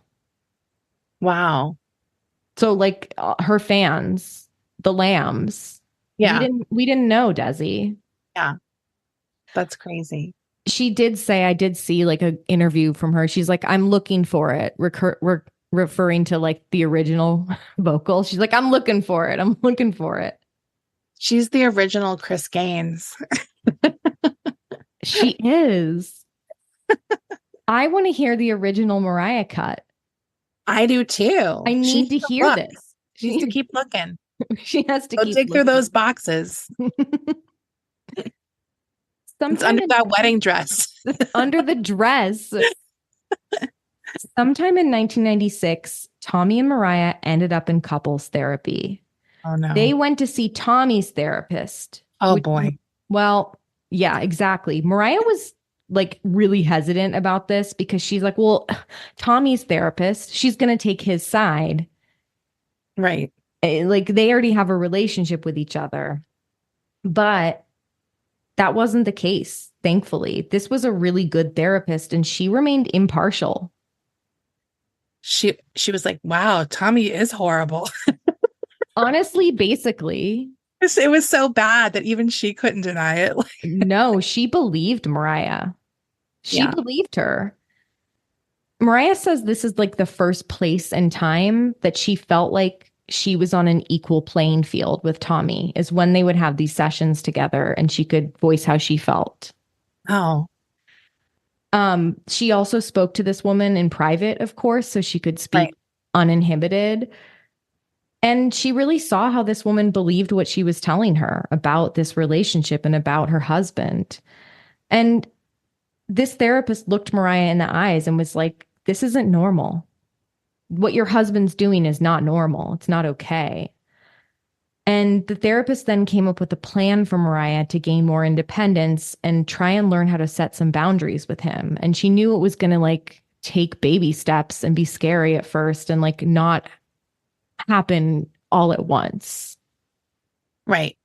Wow. So like her fans, the Lambs, Yeah. we didn't know, Desi. Yeah. That's crazy. She did say, I did see like an interview from her. She's like, I'm looking for it. Referring to like the original vocal. She's like, I'm looking for it. I'm looking for it. She's the original Chris Gaines. She is. I want to hear the original Mariah cut. I do too. I need to hear this. She needs to keep looking. She has to Go keep dig looking through those boxes. It's under that wedding dress. Under the dress. Sometime in 1996, Tommy and Mariah ended up in couples therapy. Oh, no. They went to see Tommy's therapist. Oh, boy. Well, yeah, exactly. Mariah was like really hesitant about this because she's like, well, Tommy's therapist, she's going to take his side. Right. Like they already have a relationship with each other. But that wasn't the case, thankfully. This was a really good therapist and she remained impartial. She was like, wow, Tommy is horrible. Honestly, basically. It was so bad that even she couldn't deny it. No, she believed Mariah. She believed her. Mariah says this is like the first place and time that she felt like she was on an equal playing field with Tommy, is when they would have these sessions together and she could voice how she felt. Oh. She also spoke to this woman in private, of course, so she could speak uninhibited. And she really saw how this woman believed what she was telling her about this relationship and about her husband. And this therapist looked Mariah in the eyes and was like, this isn't normal. What your husband's doing is not normal. It's not okay. And the therapist then came up with a plan for Mariah to gain more independence and try and learn how to set some boundaries with him. And she knew it was going to like take baby steps and be scary at first and like not happen all at once. Right.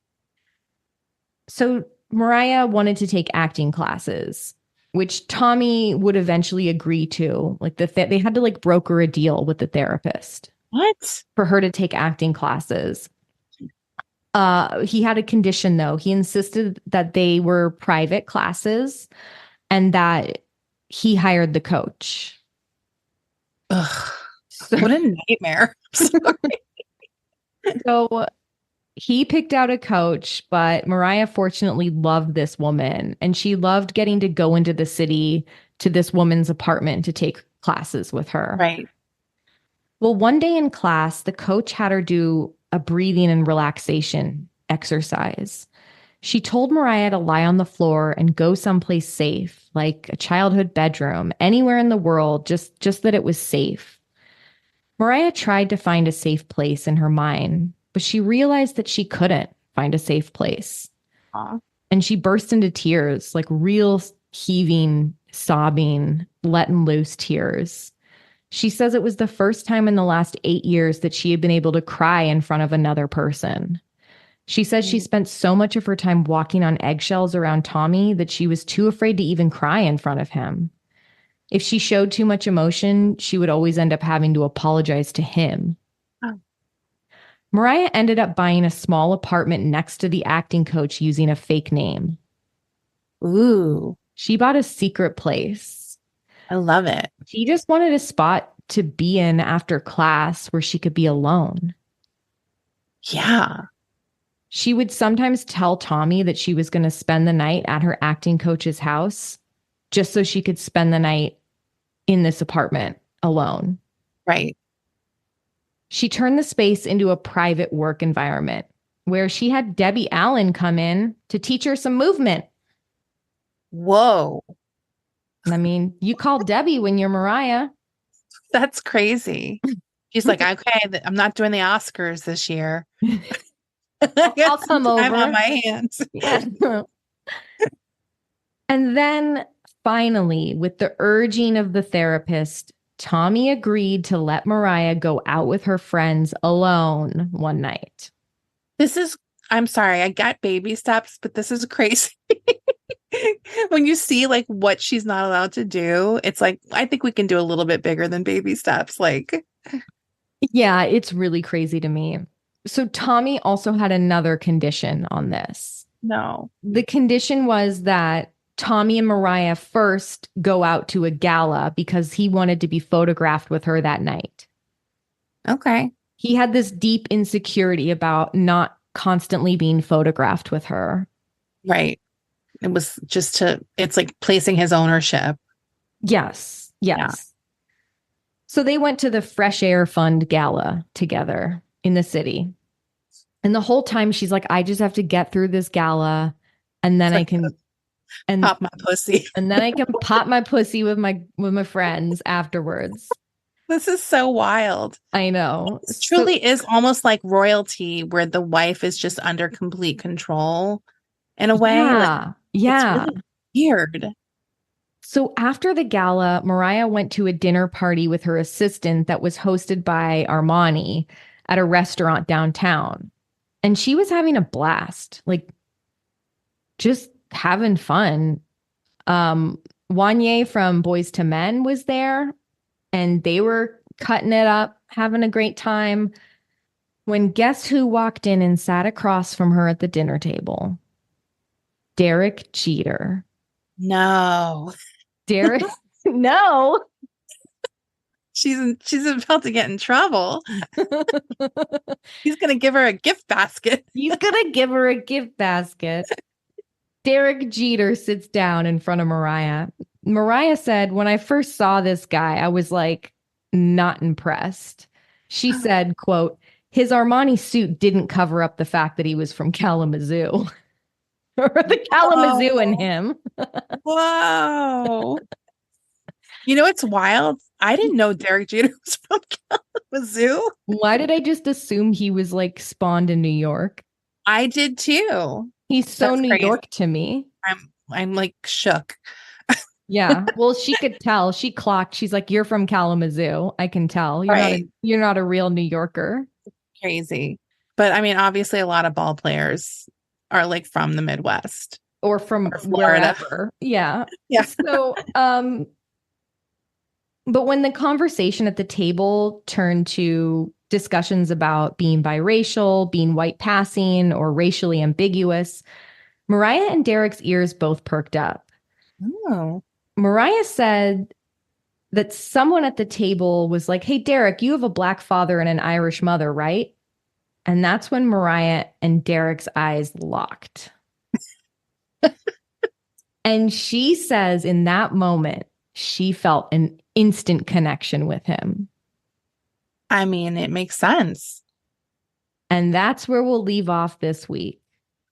So Mariah wanted to take acting classes, which Tommy would eventually agree to. Like they had to like broker a deal with the therapist. What? For her to take acting classes. He had a condition though. He insisted that they were private classes and that he hired the coach. Ugh. So, what a nightmare. Sorry. So he picked out a coach, but Mariah fortunately loved this woman and she loved getting to go into the city to this woman's apartment to take classes with her. Right. Well, one day in class, the coach had her do a breathing and relaxation exercise. She told Mariah to lie on the floor and go someplace safe, like a childhood bedroom, anywhere in the world, just that it was safe. Mariah tried to find a safe place in her mind, but she realized that she couldn't find a safe place. Aww. And she burst into tears, like real heaving, sobbing, letting loose tears. She says it was the first time in the last 8 years that she had been able to cry in front of another person. She says she spent so much of her time walking on eggshells around Tommy that she was too afraid to even cry in front of him. If she showed too much emotion, she would always end up having to apologize to him. Oh. Mariah ended up buying a small apartment next to the acting coach using a fake name. Ooh. She bought a secret place. I love it. She just wanted a spot to be in after class where she could be alone. Yeah. She would sometimes tell Tommy that she was going to spend the night at her acting coach's house just so she could spend the night in this apartment alone. Right. She turned the space into a private work environment. where she had Debbie Allen come in to teach her some movement. Whoa. I mean, you call Debbie when you're Mariah. That's crazy. She's like, okay, I'm not doing the Oscars this year. I I'll got some come time on over. my hands. Yeah. And then finally, with the urging of the therapist, Tommy agreed to let Mariah go out with her friends alone one night. I'm sorry, I got baby steps, but this is crazy. When you see like what she's not allowed to do, it's like, I think we can do a little bit bigger than baby steps. Like, Yeah, it's really crazy to me. So Tommy also had another condition on this. no. The condition was that Tommy and Mariah first go out to a gala because he wanted to be photographed with her that night. Okay. He had this deep insecurity about not constantly being photographed with her. Right. It was it's like placing his ownership. Yes. Yes. Yeah. So they went to the Fresh Air Fund gala together in the city. And the whole time she's like, I just have to get through this gala and then I can Pop my pussy. and then I can pop my pussy with my friends afterwards. This is so wild. I know. This truly is almost like royalty where the wife is just under complete control in a way. Yeah. Like, Yeah. it's really weird. So after the gala, Mariah went to a dinner party with her assistant that was hosted by Armani at a restaurant downtown. And she was having a blast, like just having fun. Wanye from Boys to Men was there and they were cutting it up, having a great time. When guess who walked in and sat across from her at the dinner table? Derek Jeter. No. Derek, no. She's about to get in trouble. He's gonna give her a gift basket. He's gonna give her a gift basket. Derek Jeter sits down in front of Mariah. Mariah said, when I first saw this guy, I was like, not impressed. She said, quote, his Armani suit didn't cover up the fact that he was from Kalamazoo. Or the Kalamazoo in him. Whoa. You know, it's wild. I didn't know Derek Jeter was from Kalamazoo. Why did I just assume he was like spawned in New York? I did too. He's so That's New crazy. York to me. I'm like shook. Yeah. Well, she could tell. She clocked. She's like, "You're from Kalamazoo. I can tell. Right. You're not a real New Yorker." Crazy. But I mean, obviously a lot of ball players are like from the Midwest or from Florida. Wherever. Yeah. Yeah. So, but when the conversation at the table turned to discussions about being biracial, being white passing, or racially ambiguous, Mariah and Derek's ears both perked up. Oh. Mariah said that someone at the table was like, "Hey, Derek, you have a black father and an Irish mother, right?" And that's when Mariah and Derek's eyes locked. And she says in that moment, she felt an instant connection with him. I mean, it makes sense. And that's where we'll leave off this week.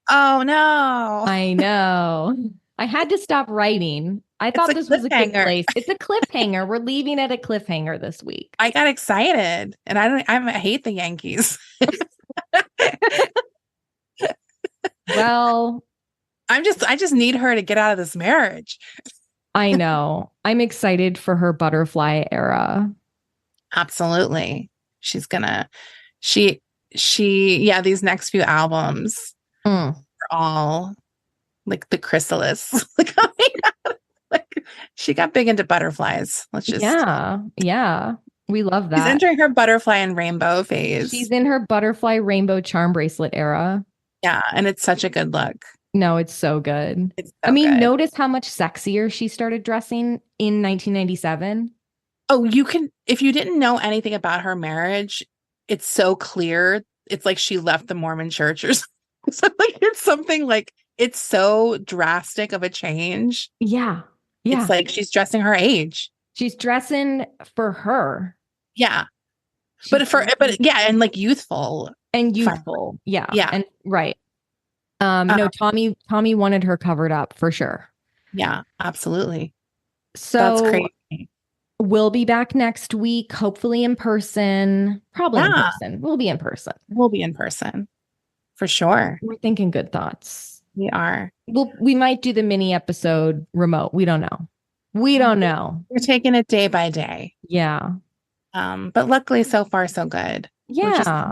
Oh, no. I know. I had to stop writing. I thought this was a good place. It's a cliffhanger. We're leaving at a cliffhanger this week. I got excited and I hate the Yankees. Well, I just need her to get out of this marriage. I know. I'm excited for her butterfly era. Absolutely. She's gonna, yeah, these next few albums are all like the chrysalis. Like she got big into butterflies. Yeah. We love that. She's entering her butterfly and rainbow phase. She's in her butterfly rainbow charm bracelet era. Yeah, and it's such a good look. No, it's so good. Good. Notice how much sexier she started dressing in 1997. Oh, you can, if you didn't know anything about her marriage, it's so clear. It's like she left the Mormon church or something. So like it's something like it's so drastic of a change. Yeah. It's like she's dressing her age. She's dressing for her. Yeah. But yeah, and like youthful. and fun. youthful. Yeah. Yeah. And right. Uh, No, Tommy wanted her covered up for sure. yeah, absolutely. That's So crazy. we'll be back next week, hopefully in person. Probably in Yeah, person. We'll be in person. we'll be in person for sure. We're thinking good thoughts. We are. We might do the mini episode remote. We don't know. We don't know. We're taking it day by day. Yeah. But luckily so far so good. We're Yeah.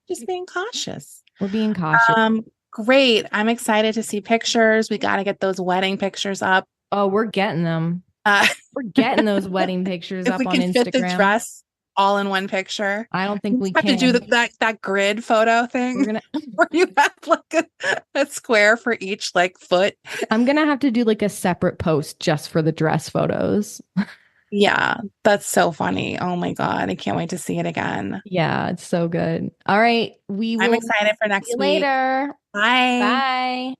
just being cautious. We're being cautious. Great. I'm excited to see pictures. We got to get those wedding pictures up. Oh, we're getting them. Uh, We're getting those wedding pictures if up we on can fit the Instagram. dress all in one picture. I don't think We we have to do can. that grid photo We're thing gonna where you have like a square for each like foot. I'm gonna have to do like a separate post just for the dress photos. Yeah, that's so funny. Oh my God. I can't wait to see it again. Yeah, it's so good. All right. We I'm will excited for see next you week. later. Bye. Bye.